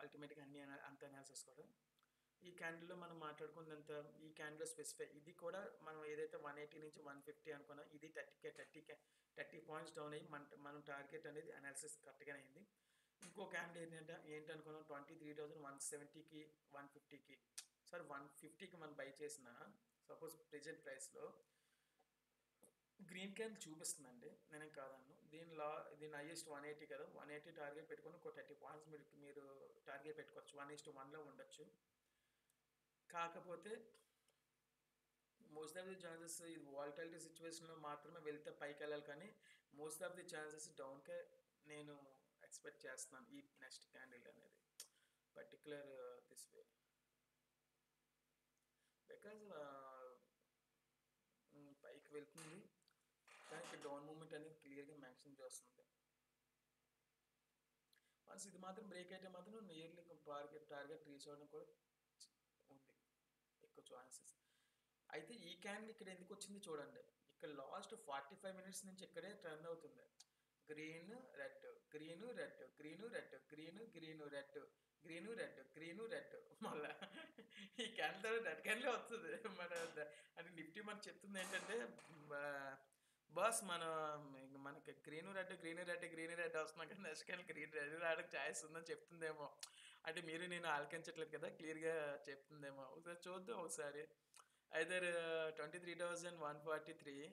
అల్టిమేట్గా అంత అనాలిసిస్ కూడా ఈ క్యాండిల్లో మనం మాట్లాడుకున్నంత ఈ క్యాండిల్లో స్పెసిఫై ఇది కూడా మనం ఏదైతే 180 నుంచి 150 అనుకున్నాం ఇది 30 పాయింట్స్ డౌన్ అయ్యి మనం టార్గెట్ అనేది అనాలిసిస్ కరెక్ట్గానే అయింది. ఇంకో క్యాండిల్ ఏంటనుకున్నాం 23,170కి 150కి 150కి మనం బై చేసిన సపోజ్ ప్రెజెంట్ ప్రైస్లో గ్రీన్ క్యాండిల్ చూపిస్తుందండి, నేనేం కాదన్ను. దీని హైయెస్ట్ 180 కదా, 180 టార్గెట్ పెట్టుకొని ఒక 30 పాయింట్స్ మీరు టార్గెట్ పెట్టుకోవచ్చు. 1:1లో ఉండొచ్చు. కాకపోతే మోస్ట్ ఆఫ్ ది ఛాన్సెస్ ఇది వాలటాలిటీ సిచ్యువేషన్లో మాత్రమే వెళ్తే పైకి వెళ్ళాలి, కానీ మోస్ట్ ఆఫ్ ది ఛాన్సెస్ డౌన్కే నేను ఎక్స్పెక్ట్ చేస్తున్నాను ఈ నెక్స్ట్ క్యాండిల్ అనేది, పర్టికులర్ దిస్ వే. బికాజ్ పైకి వెళ్తుంది, కానీ ఇక్కడ డౌన్ మూమెంట్ అనేది క్లియర్గా మెన్షన్ చేస్తుంది. వన్స్ ఇది మాత్రం బ్రేక్ అయితే మాత్రం నియర్లీ టార్గెట్ రీచ్ అవ్వడం కూడా ఉంది ఎక్కువ ఛాన్సెస్. అయితే ఈ క్యాండిల్ ఇక్కడ ఎందుకు వచ్చింది చూడండి, ఇక్కడ లాస్ట్ 45 మినిట్స్ నుంచి ఇక్కడే టర్న్ అవుతుంది. Green red, green red, green red, green green red, green red, green red, మళ్ళా ఈ క్యాండిల్ రెడ్ క్యాండిల్ వస్తుంది. అంటే నిఫ్టీ మనకు చెప్తుంది ఏంటంటే, బాస్ మనకి green red green red green red వస్తున్నాం కానీ నెక్స్ట్ క్యాండిల్ గ్రీన్ రెడ్ రావడానికి ఛాయిస్ ఉందని చెప్తుందేమో. అంటే మీరు నేను ఆలకించట్లేదు కదా, క్లియర్గా చెప్తుందేమో. ఒకసారి చూద్దాం ఒకసారి. either 23,143,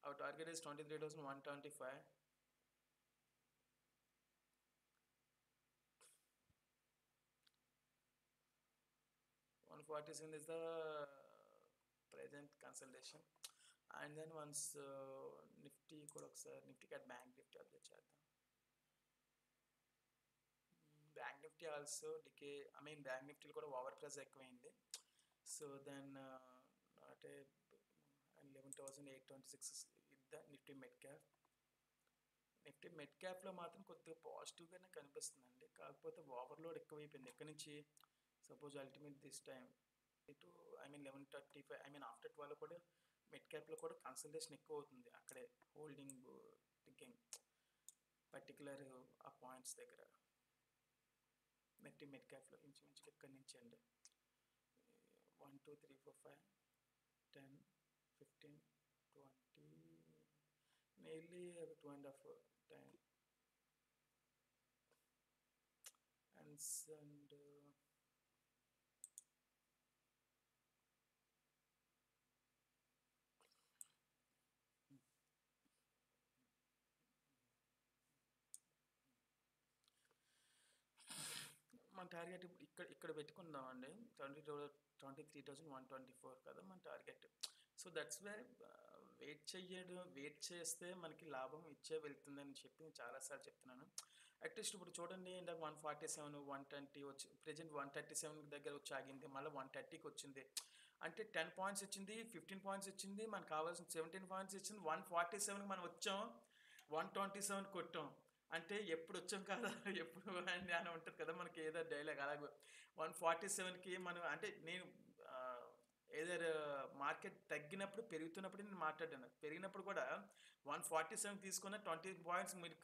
our target is 23,125. $147 is the present consolidation, and then once nifty కూడా ఒకసారి నిఫ్టీ కి బ్యాంక్ నిఫ్టీ అప్డేట్ చేద్దాం. Bank Nifty also decay, bank నిఫ్టీలో కూడా ఓవర్ ప్రైస్ ఎక్కువైంది. సో దెన్ అంటే 11,826 ఇద్ద Nifty mid cap. Nifty mid క్యాప్లో మాత్రం కొద్దిగా పాజిటివ్గానే కనిపిస్తుందండి, కాకపోతే ఓవర్లోడ్ ఎక్కువైపోయింది. ఎక్కడి నుంచి సపోజ్ అల్టిమేట్ దిస్ టైం ఇటు 11:35, ఆఫ్టర్ 12 కూడా మిడ్ క్యాప్లో కూడా కన్సల్టేషన్ ఎక్కువ అవుతుంది. అక్కడే హోల్డింగ్ థింకింగ్ పర్టికులర్ ఆ పాయింట్స్ దగ్గర నిఫ్టీ మిడ్ క్యాప్లో ఇంచుమించుగా ఇక్కడి నుంచి అండి 1 2 3 4 5 10 15 20 nearly 2.5 time and మన టార్గెట్ ఇక్కడ పెట్టుకుందామండి. 23,124 కదా మన target. So that's way wait చేస్తే మనకి లాభం ఇచ్చే వెళ్తుందని చెప్పి నేను చాలాసార్లు చెప్తున్నాను. అట్లీస్ట్ ఇప్పుడు చూడండి, ఇందాక 147 120 వచ్చి ప్రెజెంట్ 137 దగ్గర వచ్చి ఆగింది, మళ్ళీ 130కి వచ్చింది. అంటే 10 పాయింట్స్ ఇచ్చింది, 15 పాయింట్స్ ఇచ్చింది, మనకు కావాల్సిన 17 పాయింట్స్ ఇచ్చింది. 147కి మనం వచ్చాం, 127 కొట్టాం. అంటే ఎప్పుడు వచ్చాం కదా, ఎప్పుడు అని ఉంటుంది కదా మనకి ఏదో డైలాగ్. అలాగే 147కి మనం అంటే నేను ఏదర్ మార్కెట్ తగ్గినప్పుడు పెరుగుతున్నప్పుడు నేను మాట్లాడాను, పెరిగినప్పుడు కూడా 147 తీసుకున్న 20 పాయింట్స్ మీరు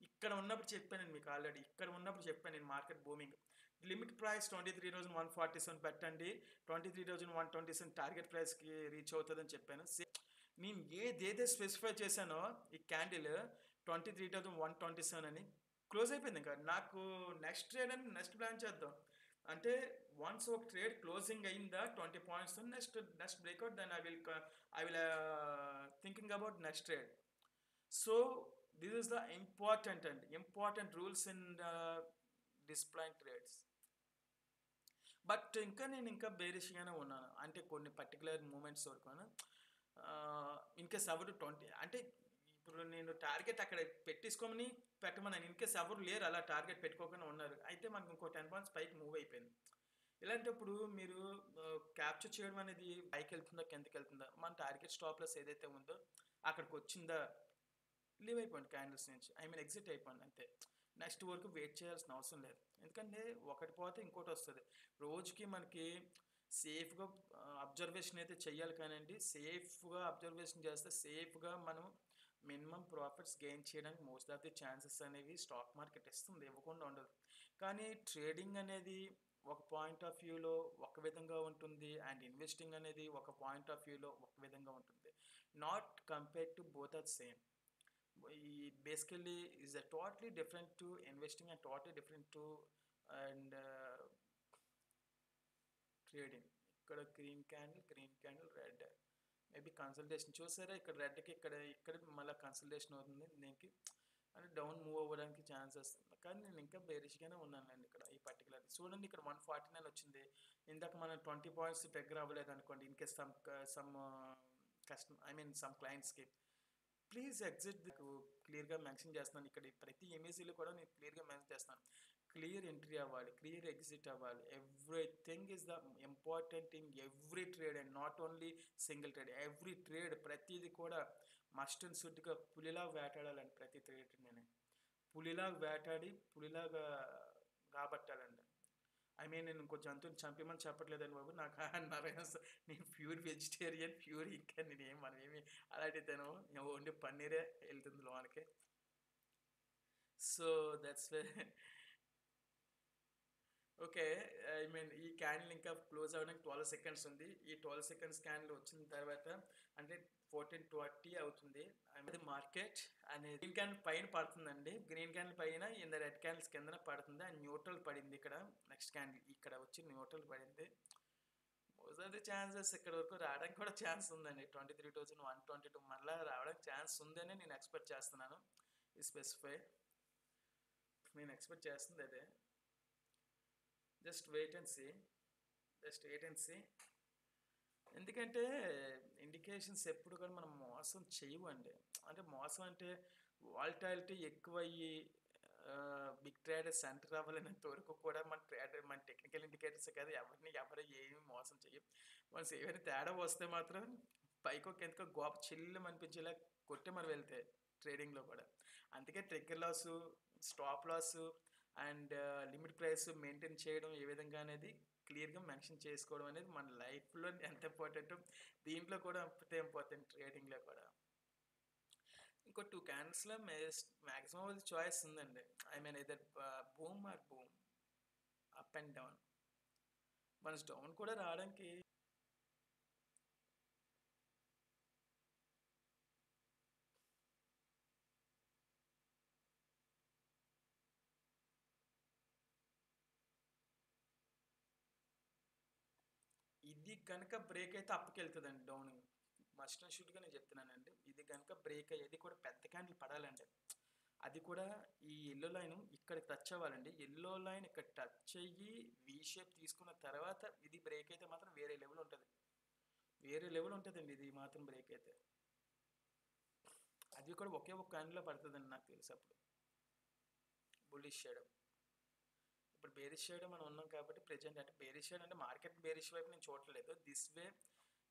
ఇక్కడ ఉన్నప్పుడు చెప్పాను మీకు ఆల్రెడీ. ఇక్కడ ఉన్నప్పుడు చెప్పాను నేను, మార్కెట్ బూమింగ్ లిమిట్ ప్రైస్ 23,147 పెట్టండి, 23,127 టార్గెట్ ప్రైస్కి రీచ్ అవుతుందని చెప్పాను. నేను ఏదైతే స్పెసిఫై చేశానో ఈ క్యాండిల్ 23,127 అని క్లోజ్ అయిపోయింది. ఇంకా నాకు నెక్స్ట్ ట్రేడ్ అని నెక్స్ట్ ప్లాన్ చేద్దాం. అంటే వన్స్ ఒక ట్రేడ్ క్లోజింగ్ అయిందా 20 points, next breakout, then I will thinking about next trade. So this is the important rules in discipline trades. But నేను బేరిష్గానే ఉన్నాను, అంటే కొన్ని పర్టికులర్ మూమెంట్స్ వరకు. ఇన్కేస్ ఎవరు 20 అంటే ఇప్పుడు నేను టార్గెట్ అక్కడ పెట్టేసుకోమని పెట్టమని ఇన్కేస్ ఎవరు లేరు అలా టార్గెట్ పెట్టుకోకుండా ఉన్నారు, అయితే మనకు ఇంకో 10 పాయింట్స్ పైకి మూవ్ అయిపోయింది. ఇలాంటప్పుడు మీరు క్యాప్చర్ చేయడం అనేది పైకి వెళ్తుందా కిందకి వెళ్తుందా, మన టార్గెట్ స్టాప్ లాస్ ఏదైతే ఉందో అక్కడికి వచ్చిందా, లీవ్ అయిపోయింది క్యాండిల్స్ నుంచి, ఎగ్జిట్ అయిపోయింది అంతే. నెక్స్ట్ వరకు వెయిట్ చేయాల్సిన అవసరం లేదు, ఎందుకంటే ఒకటి పోతే ఇంకోటి వస్తుంది. రోజుకి మనకి సేఫ్గా అబ్జర్వేషన్ అయితే చెయ్యాలి, కానివ్వండి సేఫ్గా అబ్జర్వేషన్ చేస్తే సేఫ్గా మనం మినిమం ప్రాఫిట్స్ గెయిన్ చేయడానికి మోస్ట్ ఆఫ్ ది ఛాన్సెస్ అనేవి స్టాక్ మార్కెట్ ఇస్తుంది, ఇవ్వకుండా ఉండదు. కానీ ట్రేడింగ్ అనేది ఒక పాయింట్ ఆఫ్ వ్యూలో ఒక విధంగా ఉంటుంది, అండ్ ఇన్వెస్టింగ్ అనేది ఒక పాయింట్ ఆఫ్ వ్యూలో ఒక విధంగా ఉంటుంది. Not compared to both are same. basically is a totally different to investing and totally different to and trading. ఇక్కడ green candle red, maybe consultation చూసారా ఇక్కడ రెడ్కి ఇక్కడ మళ్ళీ కన్సల్టేషన్ అవుతుంది దీనికి, అంటే డౌన్ మూవ్ అవ్వడానికి ఛాన్సెస్. కానీ నేను ఇంకా బేరిష్గానే ఉన్నానండి ఇక్కడ ఈ పర్టికులర్ చూడండి. ఇక్కడ 149 వచ్చింది. ఇందాక మనం 20 పాయింట్స్ దగ్గర అవ్వలేదు అనుకోండి, in case some customer some క్లయింట్స్కి ప్లీజ్ ఎగ్జిట్. క్లియర్గా మెన్షన్ చేస్తున్నాను ఇక్కడ ప్రతి ఇమేజ్లో కూడా నేను క్లియర్గా మెన్షన్ చేస్తాను. క్లియర్ ఎంట్రీ అవ్వాలి, క్లియర్ ఎగ్జిట్ అవ్వాలి. Everything is the important in every trade and not only single trade. Every trade ప్రతిదీ కూడా మస్ట్ అండ్ షుడ్గా పులిలా వేటాడాలండి. ప్రతి ట్రేడ్ నేను పులిలాగా వేటాడి పులిలాగా కాబట్టాలండి. నేను ఇంకో జంతువుని చంపేమని చెప్పట్లేదండి బాబు, నాకు అన్నారు. నేను ప్యూర్ వెజిటేరియన్, ప్యూర్ ఇంకా మనమేమి అలాంటి తినము, ఓన్లీ పన్నీరే వెళ్తుంది లోనికి. So that's okay. ఈ క్యాండిల్ ఇంకా క్లోజ్ అవ్వడానికి 12 సెకండ్స్ ఉంది. ఈ 12 సెకండ్స్ క్యాండిల్ వచ్చిన తర్వాత అంటే 14:20 అవుతుంది. అది మార్కెట్ అనేది గ్రీన్ క్యాండిల్ పైన పడుతుందండి. గ్రీన్ క్యాండిల్ పైన ఇంత రెడ్ క్యాండిల్స్ కింద పడుతుంది. అండ్ న్యూట్రల్ పడింది. ఇక్కడ నెక్స్ట్ క్యాండిల్ ఇక్కడ వచ్చి న్యూట్రల్ పడింది. మోస్ట్ ఆఫ్ ది ఛాన్సెస్ ఇక్కడ వరకు రావడానికి కూడా ఛాన్స్ ఉందండి. 23,122 మళ్ళీ రావడానికి ఛాన్స్ ఉందని నేను ఎక్స్పెక్ట్ చేస్తున్నాను. ఈ స్పెసిఫై నేను ఎక్స్పెక్ట్ చేస్తుంది అదే. Just wait and see. ఎందుకంటే ఇండికేషన్స్ ఎప్పుడు కూడా మనం మోసం చేయవండి. అంటే మోసం అంటే వాల్టాలిటీ ఎక్కువయ్యి బిగ్ ట్రేడర్స్ సెంటర్ అవ్వాలనేంత వరకు కూడా మన టెక్నికల్ ఇండికేటర్స్ కదా, ఎవరు ఏమి మోసం చేయం. మనసు ఏమైనా తేడా వస్తే మాత్రం పైకో కిందకో గోప చిల్లు అనిపించేలా కొట్టి మరి వెళ్తే ట్రేడింగ్లో కూడా. అందుకే trigger loss, stop loss and limit price maintain చేయడం ఏ విధంగా అనేది క్లియర్గా మెన్షన్ చేసుకోవడం అనేది మన లైఫ్లో ఎంత ఇంపార్టెంట్, దీంట్లో కూడా అంతే ఇంపార్టెంట్ ట్రేడింగ్లో కూడా. ఇంకో 2 క్యాండిల్స్లో మ్యాక్సిమం చాయిస్ ఉందండి. Either boom or boom, up and down. మన డౌన్ కూడా రావడానికి ఇది కనుక బ్రేక్ అయితే అప్కి వెళ్తుందండి. డౌన్ మస్ట్ అండ్ షుడ్గా నేను చెప్తున్నానండి. ఇది కనుక బ్రేక్ అయ్యేది కూడా పెద్ద క్యాండిల్ పడాలండి. అది కూడా ఈ ఎల్లో లైన్ ఇక్కడ టచ్ అవ్వాలండి. ఎల్లో లైన్ ఇక్కడ టచ్ అయ్యి వి షేప్ తీసుకున్న తర్వాత ఇది బ్రేక్ అయితే మాత్రం వేరే లెవెల్ ఉంటుందండి. ఇది మాత్రం బ్రేక్ అయితే అది కూడా ఒకే ఒక క్యాండిల్లో పడుతుందండి నాకు తెలుసు. అప్పుడు బుల్లిష్ చేయడం, ఇప్పుడు బేరిష్ చేయడం మనం ఉన్నాం కాబట్టి ప్రెజెంట్ అంటే బేరిష్ చేయడం అంటే మార్కెట్ బేరిష్ వైపు నేను చూడట్లేదు. దిస్ వే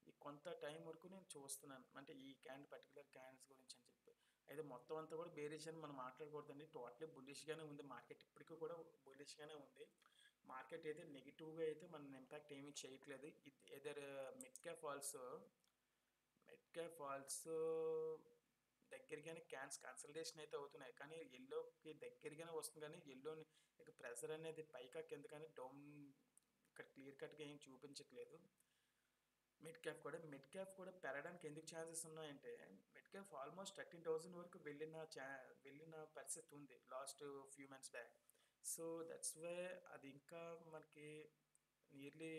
ఈ కొంత టైం వరకు నేను చూస్తున్నాను. అంటే ఈ పర్టికులర్ క్యాండిల్స్ గురించి అని చెప్పి అయితే మొత్తం అంతా కూడా బేరిష్ అని మనం మాట్లాడకూడదండి. టోటలీ బుల్లిష్గానే ఉంది మార్కెట్. ఇప్పటికీ కూడా బుల్లిష్గానే ఉంది మార్కెట్. అయితే నెగిటివ్గా అయితే మన ఇంపాక్ట్ ఏమీ చేయట్లేదు. ఎదర్ మిడ్ క్యాప్ ఆల్సో దగ్గరగానే కన్సల్టేషన్ అయితే అవుతున్నాయి. కానీ ఎల్లోకి దగ్గరగానే వస్తుంది. కానీ ఎల్లోని ఇక ప్రెషర్ అనేది పైకా కింద కానీ డౌన్ ఇక్కడ క్లియర్ కట్గా ఏం చూపించట్లేదు. మిడ్ క్యాప్ కూడా పెరగడానికి ఎందుకు ఛాన్సెస్ ఉన్నాయంటే మిడ్ క్యాప్ ఆల్మోస్ట్ 13,000 వరకు వెళ్ళిన పరిస్థితి ఉంది last few months back. So that's way అది ఇంకా మనకి నియర్లీ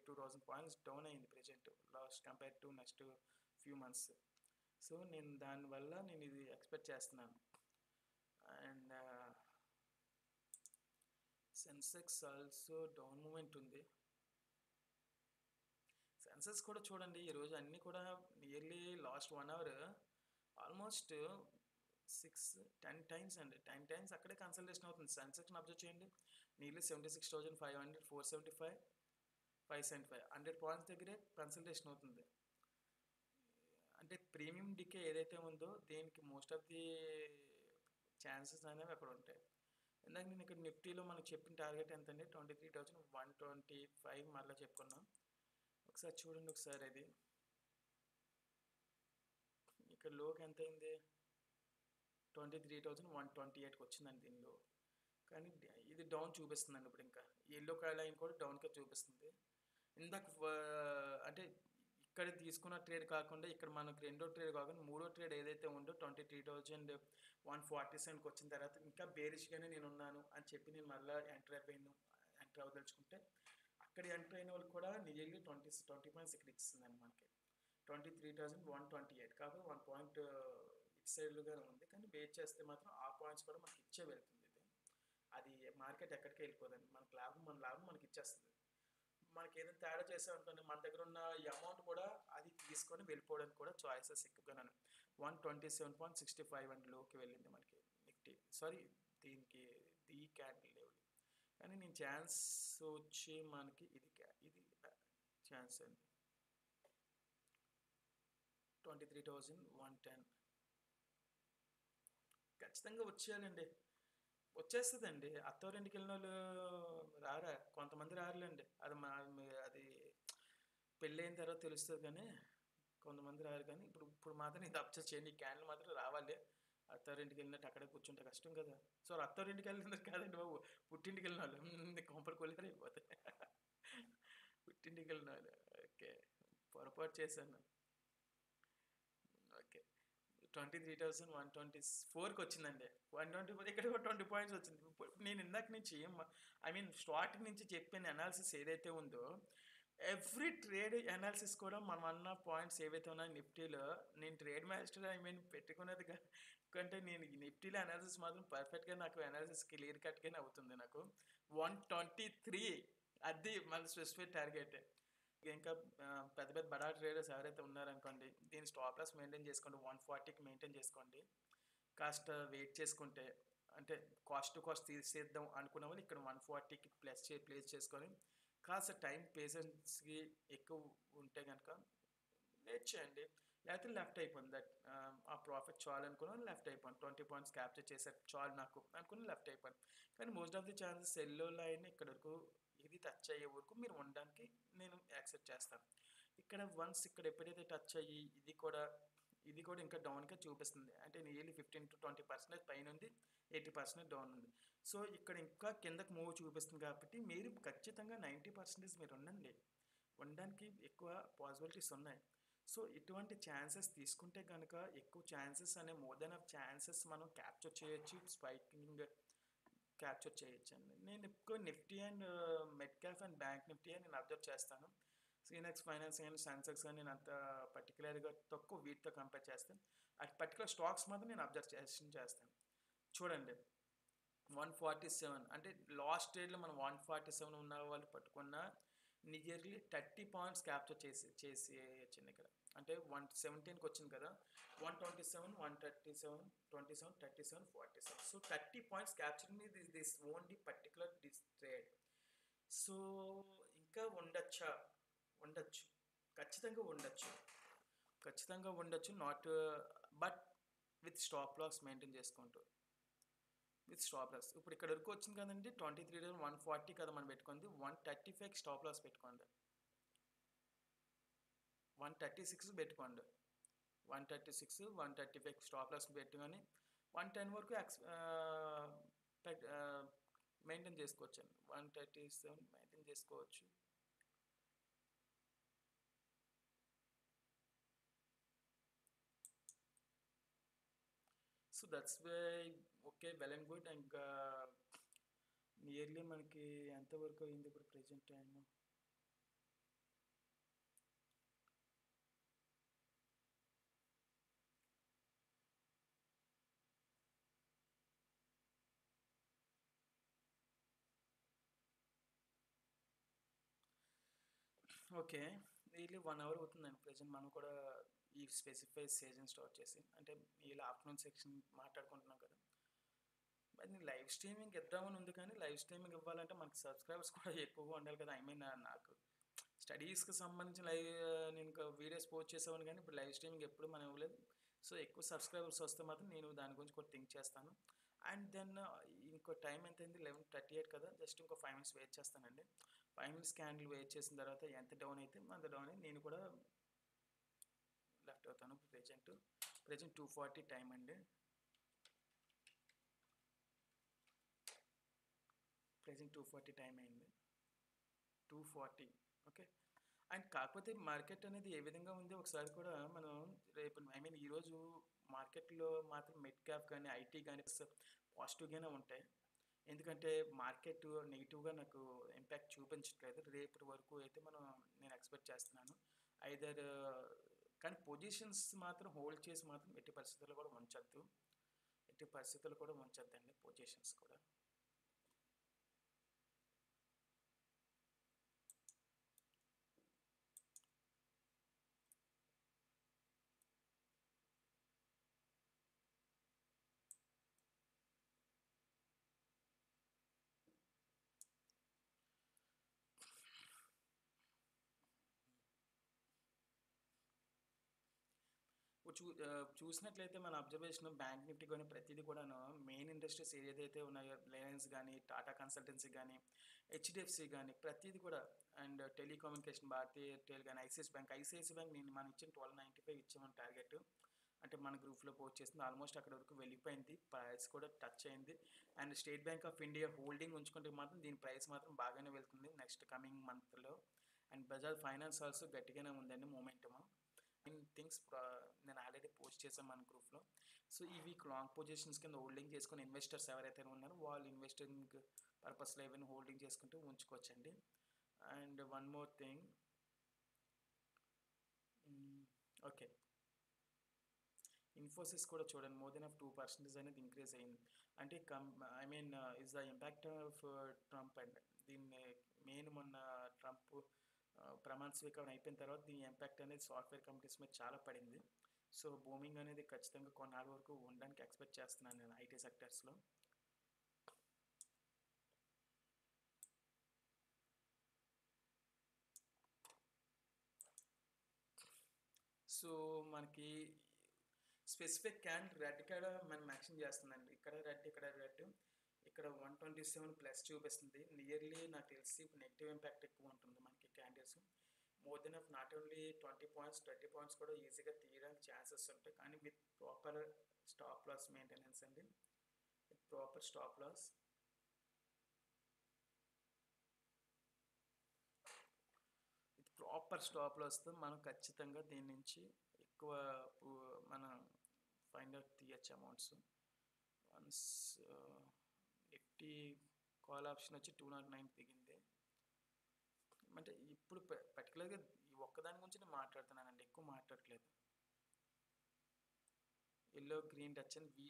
2,000 పాయింట్స్ డౌన్ అయింది present last compare to next few months. సో నేను దానివల్ల నేను ఇది ఎక్స్పెక్ట్ చేస్తున్నాను. And Sensex also down moment ఉంది. సెన్సెస్ కూడా చూడండి ఈరోజు అన్నీ కూడా nearly last 1 hour almost 10 times అండి. 10 టైమ్స్ అక్కడే కన్సల్టేషన్ అవుతుంది. సెన్సెక్స్ని అబ్జర్వ్ చేయండి. నియర్లీ 76,500, 475, 575 100 పాయింట్స్ దగ్గరే కన్సల్టేషన్ అవుతుంది. అంటే ప్రీమియం డికే ఏదైతే ఉందో దీనికి మోస్ట్ ఆఫ్ ది ఛాన్సెస్ అనేవి అక్కడ ఉంటాయి. ఇందాక నేను ఇక్కడ నిఫ్టీలో మనకు చెప్పిన టార్గెట్ ఎంత అండి? 23,125 మరలా చెప్పుకున్నాం. ఒకసారి చూడండి. ఒకసారి అది ఇక్కడ లోకి ఎంత అయింది? 23,128కి వచ్చిందండి దీనిలో. కానీ ఇది డౌన్ చూపిస్తుందండి. ఇప్పుడు ఇంకా ఎల్లో లైన్ కూడా డౌన్గా చూపిస్తుంది. ఇందాక అంటే ఇక్కడ తీసుకున్న ట్రేడ్ కాకుండా ఇక్కడ మనకు రెండో ట్రేడ్ కాకుండా మూడో ట్రేడ్ ఏదైతే ఉందో 23,147కి వచ్చిన తర్వాత ఇంకా బేరిష్గానే నేను ఉన్నాను అని చెప్పి నేను మళ్ళీ ఎంటర్ అవ్వదలుచుకుంటే అక్కడ ఎంటర్ అయిన వాళ్ళు కూడా నియర్లీ 20 పాయింట్స్ ఇక్కడ ఇస్తుందండి మనకి. 23,128 కాబట్టి 1 పాయింట్ ఇటు సైడ్లుగానే ఉంది, కానీ వెయిట్ చేస్తే మాత్రం ఆ పాయింట్స్ కూడా మనకి ఇచ్చే వెళ్తుంది ఇది. అది మార్కెట్ ఎక్కడికి వెళ్ళిపోదండి, మన లాభం మనకి ఇచ్చేస్తుంది. మనకి ఏదైనా తేడా చేసామనుకోండి, మన దగ్గర ఉన్న ఈ అమౌంట్ కూడా అది తీసుకొని వెళ్ళిపోవడానికి కూడా చాయిసెస్ ఎక్కువగానే 127.65 అండ్ లోకి వెళ్ళింది మనకి నిఫ్టీ. సారీ, దీనికి ఈ క్యాండిల్ లెవెల్. కానీ నేను ఛాన్స్ వచ్చి మనకి ఇది ఛాన్స్ అండి 23,110 ఖచ్చితంగా వచ్చేయాలండి. వచ్చేస్తుందండి. అత్తవారింటికి వెళ్ళిన వాళ్ళు రారా, కొంతమంది రారులేండి. అది పెళ్ళైన తర్వాత తెలుస్తుంది, కానీ కొంతమంది రారు. కానీ ఇప్పుడు మాత్రం ఇది అబ్జర్వ్ చేయండి, ఈ క్యాండిల్ మాత్రం రావాలి. అత్తారింటికి వెళ్ళినట్టు అక్కడే కూర్చుంటే కష్టం కదా. సో అత్తారింటికి వెళ్ళినట్టు కాదండి బాబు, పుట్టింటికి వెళ్ళిన వాళ్ళు కొంపలు కొలిగారు అయిపోతాయి. పుట్టింటికి వెళ్ళిన వాళ్ళు. ఓకే, పొరపాటు చేశాను. ఓకే, 23,124కి వచ్చిందండి. 124 ఇక్కడ కూడా 20 పాయింట్స్ వచ్చింది. నేను ఇందాక నుంచి స్టార్టింగ్ నుంచి చెప్పిన అనాలిసిస్ ఏదైతే ఉందో, ఎవ్రీ ట్రేడ్ అనాలిసిస్ కూడా మనం అన్న పాయింట్స్ ఏవైతే ఉన్నాయో నిఫ్టీలో, నేను ట్రేడ్ మాస్టర్ పెట్టుకున్నది కంటే నేను ఈ నిఫ్టీలో అనాలిసిస్ మాత్రం పర్ఫెక్ట్గా నాకు అనాలిసిస్ క్లియర్ కట్గానే అవుతుంది. నాకు 123 అది మన స్పెసిఫిక్ టార్గెట్. ఇంకా పెద్ద పెద్ద బడా ట్రేడర్స్ ఎవరైతే ఉన్నారనుకోండి, దీని స్టాప్ లాస్ మెయింటైన్ చేసుకోండి, 140కి మెయింటైన్ చేసుకోండి. కాస్త వెయిట్ చేసుకుంటే, అంటే కాస్ట్ టు కాస్ట్ తీసేద్దాం అనుకున్న వాళ్ళు ఇక్కడ 140కి ప్లేస్ చేసుకొని, కాస్త టైం పేషెన్స్కి ఎక్కువ ఉంటే కనుక వెయిట్ చేయండి. లేకపోతే లెఫ్ట్ అయిపోయింది. ఆ ప్రాఫిట్ చాలు అనుకున్నాను, లెఫ్ట్ అయిపోయింది. 20 పాయింట్స్ క్యాప్చర్ చేసే చాలు నాకు అనుకుని లెఫ్ట్ అయిపోయింది. కానీ most of the chances yellow line ఇక్కడ వరకు, ఇది టచ్ అయ్యే వరకు మీరు ఉండడానికి నేను యాక్సెప్ట్ చేస్తాను. ఇక్కడ వన్స్ ఇక్కడ ఎప్పుడైతే టచ్ అయ్యి ఇది కూడా ఇంకా డౌన్గా చూపిస్తుంది, అంటే నియర్లీ 15-20% పైన ఉంది, 80% డౌన్ ఉంది. సో ఇక్కడ ఇంకా కిందకి మూవ్ చూపిస్తుంది కాబట్టి మీరు ఖచ్చితంగా 90% మీరు ఉండడానికి ఎక్కువ పాసిబిలిటీస్ ఉన్నాయి. సో ఇటువంటి ఛాన్సెస్ తీసుకుంటే కనుక ఎక్కువ chances more then of chances మనం క్యాప్చర్ చేయొచ్చు, స్పైకింగ్ క్యాప్చర్ చేయొచ్చు అండి. నేను ఎక్కువ Nifty and mid cap and bank Nifty అని నేను అబ్జర్వ్ చేస్తాను. సీనెక్స్ ఫైనాన్స్ కానీ సెన్సెక్స్ కానీ నేను అంత పర్టికులర్గా తక్కువ వీటితో కంపేర్ చేస్తాను. అటు పర్టికులర్ స్టాక్స్ మాత్రం నేను అబ్జర్వ్ చేస్తాను. చూడండి 147, అంటే లాస్ట్ డేట్లో మనం 147 ఉన్న వాళ్ళు పట్టుకున్న నియర్లీ 30 పాయింట్స్ క్యాప్చర్ చేసేయచ్చండి ఇక్కడ. అంటే 117కి వచ్చింది కదా, 127, 137, 27, 37, 47. So 30 points capturing this only particular this trade. So ఇంకా ఉండొచ్చు, ఖచ్చితంగా ఉండొచ్చు. Not but with stop loss maintain చేసుకుంటూ, విత్ స్టాప్ లాస్. ఇప్పుడు ఇక్కడ వరకు వచ్చింది కదండి, 23,140 కదా మనం పెట్టుకుంది. 135 స్టాప్ లాస్ పెట్టుకోండి, 136 పెట్టుకోండి, 136, 135 స్టాప్ లాస్ పెట్టుకొని 110 వరకు మెయింటైన్ చేసుకోవచ్చు అండి. 137 మెయింటైన్ చేసుకోవచ్చు. So that's way okay, well and good. ఇంకా నియర్లీ మనకి ఎంతవరకు అయింది ఇప్పుడు present time? Okay, nearly 1 hour అవుతుందండి ప్రెజెంట్. మనం కూడా ఈ స్పెసిఫై సెషన్ స్టార్ట్ చేసి, అంటే ఇలా ఆఫ్టర్నూన్ సెక్షన్ మాట్లాడుకుంటున్నాం కదా. మరి నేను లైవ్ స్ట్రీమింగ్ ఇద్దామని ఉంది, కానీ లైవ్ స్ట్రీమింగ్ ఇవ్వాలంటే మనకి సబ్స్క్రైబర్స్ కూడా ఎక్కువగా ఉండాలి కదా. నాకు స్టడీస్కి సంబంధించిన నేను ఇంకా వీడియోస్ పోస్ట్ చేసేవాను, కానీ ఇప్పుడు లైవ్ స్ట్రీమింగ్ ఎప్పుడు మనం ఇవ్వలేదు. సో ఎక్కువ సబ్స్క్రైబర్స్ వస్తే మాత్రం నేను దాని గురించి కూడా థింక్ చేస్తాను. అండ్ దెన్ ఇంకో టైం ఎంత అయింది, 11:38 కదా, జస్ట్ ఇంకో 5 minutes వెయిట్ చేస్తానండి. 5 minutes క్యాండిల్ వెయిట్ చేసిన తర్వాత ఎంత డౌన్ అయితే అంత డౌన్ అయ్యి నేను కూడా లెఫ్ట్ అవుతాను. ప్రెజెంట్ 2:40 టైం అండి. ప్రెజెంట్ 2:40 టైం అయింది, 2:40. ఓకే, అండ్ కాకపోతే మార్కెట్ అనేది ఏ విధంగా ఉంది ఒకసారి కూడా మనం రేపు ఈరోజు మార్కెట్లో మాత్రం మిడ్ క్యాప్ కానీ ఐటీ కానీ పాజిటివ్గానే ఉంటాయి. ఎందుకంటే మార్కెట్ నెగిటివ్గా నాకు ఇంపాక్ట్ చూపించట్లేదు. రేపటి వరకు అయితే నేను ఎక్స్పెక్ట్ చేస్తున్నాను. ఐదర్ కానీ పొజిషన్స్ మాత్రం హోల్డ్ చేసి మాత్రం ఎట్టి పరిస్థితుల్లో కూడా ఉంచొద్దు. ఎట్టి పరిస్థితుల్లో కూడా ఉంచొద్దండి పొజిషన్స్ కూడా. చూసినట్లయితే మన అబ్జర్వేషన్ బ్యాంక్ నిఫ్టీ కానీ ప్రతిదీ కూడాను మెయిన్ ఇండస్ట్రీస్ ఏదైతే ఉన్నాయో రిలయన్స్ కానీ, టాటా కన్సల్టెన్సీ కానీ, హెచ్డిఎఫ్సి కానీ ప్రతిదీ కూడా, అండ్ టెలికమ్యూనికేషన్ భారతీ ఎయిర్టెల్ కానీ, ఐసిఐసి బ్యాంక్ నేను మనం ఇచ్చిన 1295 ఇచ్చామని టార్గెట్. అంటే మన గ్రూప్లో పోస్ట్ చేసింది ఆల్మోస్ట్ అక్కడ వరకు వెళ్ళిపోయింది, ప్రైస్ కూడా టచ్ అయింది. And State Bank of India holding ఉంచుకుంటే మాత్రం దీని ప్రైస్ మాత్రం బాగానే వెళ్తుంది నెక్స్ట్ కమింగ్ మంత్లో. అండ్ బజాజ్ ఫైనాన్స్ ఆల్సో గట్టిగానే ఉందండి మూమెంటము. థింగ్స్ నేను ఆల్రెడీ పోస్ట్ చేశాను మన గ్రూప్లో. సో ఈ వీక్ లాంగ్ పొజిషన్స్ కింద హోల్డింగ్ చేసుకుని ఇన్వెస్టర్స్ ఎవరైతే ఉన్నారో వాళ్ళు ఇన్వెస్టింగ్ పర్పస్లో ఏమైనా హోల్డింగ్ చేసుకుంటూ ఉంచుకోవచ్చండి. And one more thing, okay, Infosys కూడా చూడండి మోర్ దెన్ ఆఫ్ 2% అనేది ఇంక్రీజ్ అయింది. అంటే is the impact of Trump and దీన్ని మెయిన్ మొన్న ట్రంప్ ప్రమాణ స్వీకారం అయిపోయిన తర్వాత దీని ఇంపాక్ట్ అనేది సాఫ్ట్వేర్ కంపెనీస్ మీద చాలా పడింది. సో బూమింగ్ అనేది ఖచ్చితంగా కొన్నాళ్ళ వరకు ఉండడానికి ఎక్స్పెక్ట్ చేస్తున్నాను నేను ఐటీ సెక్టర్స్లో. సో మనకి స్పెసిఫిక్ క్యాండిల్ రెడ్ ఇక్కడ మనం యాక్షన్ చేస్తుందండి. ఇక్కడ రెడ్, ఇక్కడ రెడ్, ఇక్కడ 127+ చూపిస్తుంది. నియర్లీ నాకు తెలిసి ఇప్పుడు నెగిటివ్ ఇంపాక్ట్ ఎక్కువ ఉంటుంది మనకి candles. More then of not only 20 points 30 points కూడా ఈజీగా తీయడానికి ఛాన్సెస్ ఉంటాయి. కానీ with proper stop loss maintenance అండి, with proper stop loss. With proper stop లాస్తో మనం ఖచ్చితంగా దీని నుంచి ఎక్కువ మనం ఫైండ్ అవుట్ తీయచ్చు amounts. Once Nifty call option వచ్చి 209 దిగింది. అంటే ఇప్పుడు పర్టికులర్గా ఈ ఒక్కదాని గురించి నేను మాట్లాడుతున్నానండి, ఎక్కువ మాట్లాడట్లేదు. ఎల్లో గ్రీన్ టచ్ అని వి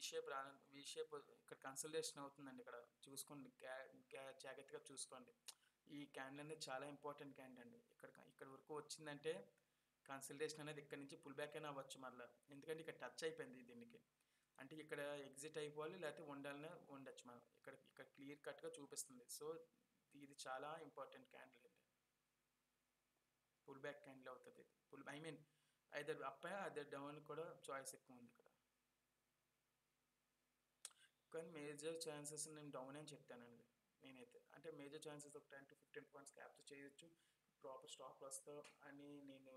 షేప్ ఇక్కడ కన్సల్టేషన్ అవుతుందండి. ఇక్కడ చూసుకోండి, జాగ్రత్తగా చూసుకోండి. ఈ క్యాండిల్ అనేది చాలా ఇంపార్టెంట్ క్యాండిల్ అండి. ఇక్కడ వరకు వచ్చిందంటే కన్సల్టేషన్ అనేది ఇక్కడ నుంచి పుల్ బ్యాక్ అయినా అవ్వచ్చు మళ్ళీ, ఎందుకంటే ఇక్కడ టచ్ అయిపోయింది దీనికి. అంటే ఇక్కడ ఎగ్జిట్ అయిపోవాలి, లేకపోతే ఉండాలనే ఉండొచ్చు మనం. ఇక్కడ క్లియర్ కట్గా చూపిస్తుంది. సో ఇది చాలా ఇంపార్టెంట్ క్యాండిల్ అండి. పుల్ బ్యాక్ క్యాండిల్ అవుతుంది. ఐదర్ అప్ అదర్ డౌన్ కూడా చాయిస్ ఎక్కువ ఉంది ఇక్కడ. కానీ మేజర్ ఛాన్సెస్ నేను డౌన్ అని చెప్తానండి నేనైతే. అంటే మేజర్ ఛాన్సెస్ ఒక 10 to 15 పాయింట్స్ క్యాప్చర్ చేయొచ్చు ప్రాపర్ స్టాప్ లాస్తో అని నేను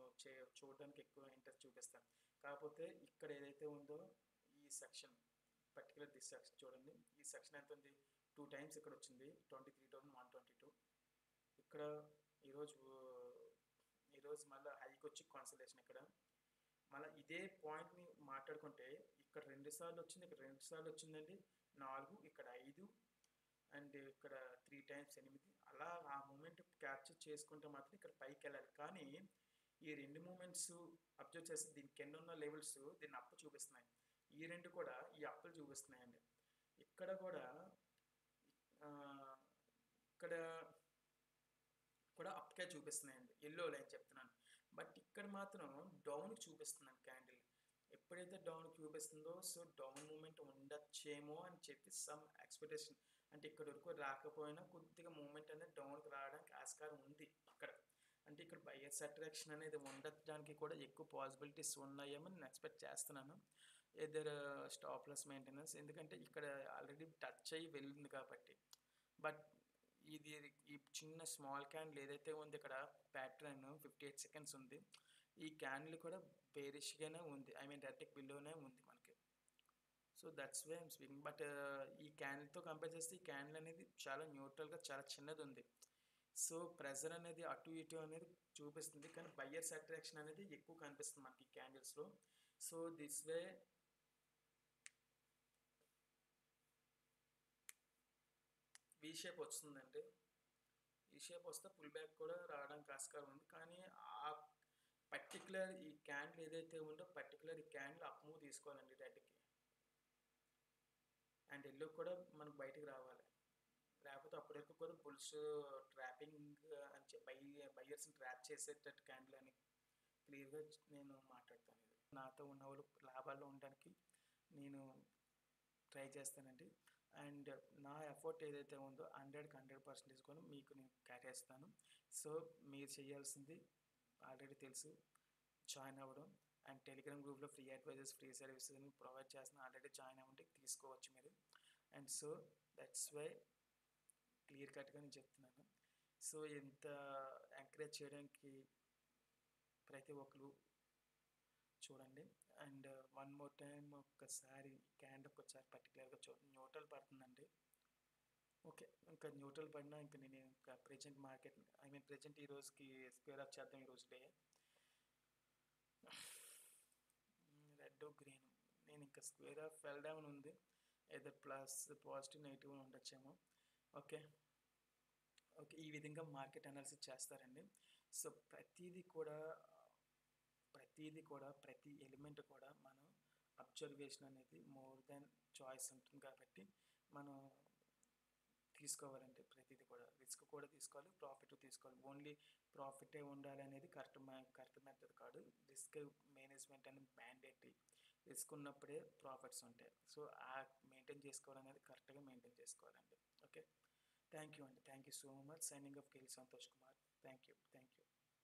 చూడడానికి ఎక్కువ ఇంట్రెస్ట్ చూపిస్తాను. కాకపోతే ఇక్కడ ఏదైతే ఉందో ఈ సెక్షన్, పర్టికులర్ దిస్ సెక్షన్ చూడండి. ఈ సెక్షన్ ఎంత ఉంది, 2 times ఇక్కడ వచ్చింది 23,122. ఇక్కడ ఈరోజు మళ్ళీ హైకి వచ్చి కాన్సల్టేషన్. ఇక్కడ మళ్ళీ ఇదే పాయింట్ని మాట్లాడుకుంటే ఇక్కడ 2 సార్లు వచ్చింది, ఇక్కడ 2 సార్లు వచ్చిందండి, 4, ఇక్కడ 5, అండ్ ఇక్కడ 3 times 8. అలా ఆ మూమెంట్ క్యాప్చర్ చేసుకుంటే మాత్రం ఇక్కడ పైకి వెళ్ళాలి. కానీ ఈ 2 మూమెంట్స్ అబ్జర్వ్ చేస్తే దీని కింద ఉన్న లెవెల్స్ దీన్ని అప్ చూపిస్తున్నాయి. ఈ 2 కూడా ఈ అప్పులు చూపిస్తున్నాయండి. ఇక్కడ కూడా అప్కే చూపిస్తున్నాయండి, ఎల్లో లైన్ చెప్తున్నాను. బట్ ఇక్కడ మాత్రం డౌన్ చూపిస్తున్నాను క్యాండిల్. ఎప్పుడైతే డౌన్ చూపిస్తుందో సో డౌన్ మూమెంట్ ఉండొచ్చేమో అని చెప్పి సమ్ ఎక్స్పెక్టేషన్. అంటే ఇక్కడ వరకు రాకపోయినా కొద్దిగా మూమెంట్ అనేది డౌన్కి రావడానికి ఆస్కారం ఉంది ఇక్కడ. అంటే ఇక్కడ బయర్స్ అట్రాక్షన్ అనేది ఉండడానికి కూడా ఎక్కువ పాసిబిలిటీస్ ఉన్నాయేమో నేను ఎక్స్పెక్ట్ చేస్తున్నాను. ఎదర్ స్టాప్ లాస్ మెయింటెనెన్స్, ఎందుకంటే ఇక్కడ ఆల్రెడీ టచ్ అయ్యి వెళ్ళింది కాబట్టి. బట్ ఇది ఈ చిన్న స్మాల్ క్యాండిల్ ఏదైతే ఉంది ఇక్కడ ప్యాటర్న్ 58 seconds ఉంది. ఈ క్యాండిల్ కూడా బేరిష్గానే ఉంది, రెడ్కి బిలోనే ఉంది మనకి. So that's why I'm speaking. But ఈ క్యాండిల్తో కంపేర్ చేస్తే ఈ క్యాండిల్ అనేది చాలా న్యూట్రల్గా చాలా చిన్నది ఉంది. సో ప్రెజర్ అనేది అటు ఇటు అనేది చూపిస్తుంది, కానీ బయ్యర్స్ అట్రాక్షన్ అనేది ఎక్కువ కనిపిస్తుంది మనకి ఈ క్యాండిల్స్లో. So this way V shape వస్తుందండి. ఈ షేప్ వస్తే పుల్ బ్యాక్ కూడా రావడానికి ఆస్కారం ఉంది. కానీ ఆ పర్టికులర్ ఈ క్యాండిల్ ఏదైతే ఉందో పర్టికులర్ ఈ క్యాండిల్ అప్ మూవ్ తీసుకోవాలండి రెడ్కి. అండ్ ఎల్లో కూడా మనకు బయటికి రావాలి. లేకపోతే అప్పటి వరకు కూడా బుల్స్ ట్రాపింగ్ అని చెప్పి బయ్యర్స్ని ట్రాప్ చేసేటట్టు క్యాండిల్ అని క్లియర్గా నేను మాట్లాడతాను. ఇది నాతో ఉన్న వాళ్ళు లాభాల్లో ఉండడానికి నేను ట్రై చేస్తానండి. అండ్ నా ఎఫర్ట్ ఏదైతే ఉందో 100% కొని మీకు నేను కేటాయిస్తాను. సో మీరు చేయాల్సింది ఆల్రెడీ తెలుసు, జాయిన్ అవ్వడం. అండ్ టెలిగ్రామ్ గ్రూప్లో free advices, free services provide చేస్తున్నా. ఆల్రెడీ జాయిన్ అవ్వండి, తీసుకోవచ్చు మీరు. And so that's why clear కట్గా నేను చెప్తున్నాను. సో ఇంత ఎంకరేజ్ చేయడానికి ప్రతి ఒక్కరు చూడండి. అండ్ వన్ మోర్ టైం ఒక్కసారి క్యాండ్ ఒక్కసారి పర్టికులర్గా న్యూట్రల్ పడుతుందండి. ఓకే, ఇంకా న్యూట్రల్ పడినా ఇంకా నేను ఇంకా ప్రెజెంట్ మార్కెట్ ప్రెజెంట్ ఈ రోజుకి స్క్వేర్ ఆఫ్ చేద్దాం. ఈ రోజు డే రెడ్ గ్రీన్, నేను ఇంకా స్క్వేర్ ఆఫ్ ఫెల్ డౌన్ ఉంది. ఏదో ప్లస్ పాజిటివ్ నెగిటివ్ ఉండొచ్చేమో. ఓకే, ఈ విధంగా మార్కెట్ అనాలిసిస్ చేస్తారండి. సో ప్రతి ఎలిమెంట్ కూడా మనం అబ్జర్వేషన్ అనేది మోర్ దెన్ చాయిస్ ఉంటుంది కాబట్టి మనం తీసుకోవాలంటే ప్రతిదీ కూడా రిస్క్ కూడా తీసుకోవాలి, ప్రాఫిట్ తీసుకోవాలి. ఓన్లీ ప్రాఫిటే ఉండాలి అనేది కరెక్ట్ మెథడ్ కాదు. రిస్క్ మేనేజ్మెంట్ అనేది మ్యాండేటరీ. రిస్క్ ఉన్నప్పుడే ప్రాఫిట్స్ ఉంటాయి. సో ఆ మెయింటైన్ చేసుకోవాలనేది కరెక్ట్గా మెయింటైన్ చేసుకోవాలండి. ఓకే, థ్యాంక్ యూ అండి. Thank you so much. Signing off KL Santosh Kumar. Thank you.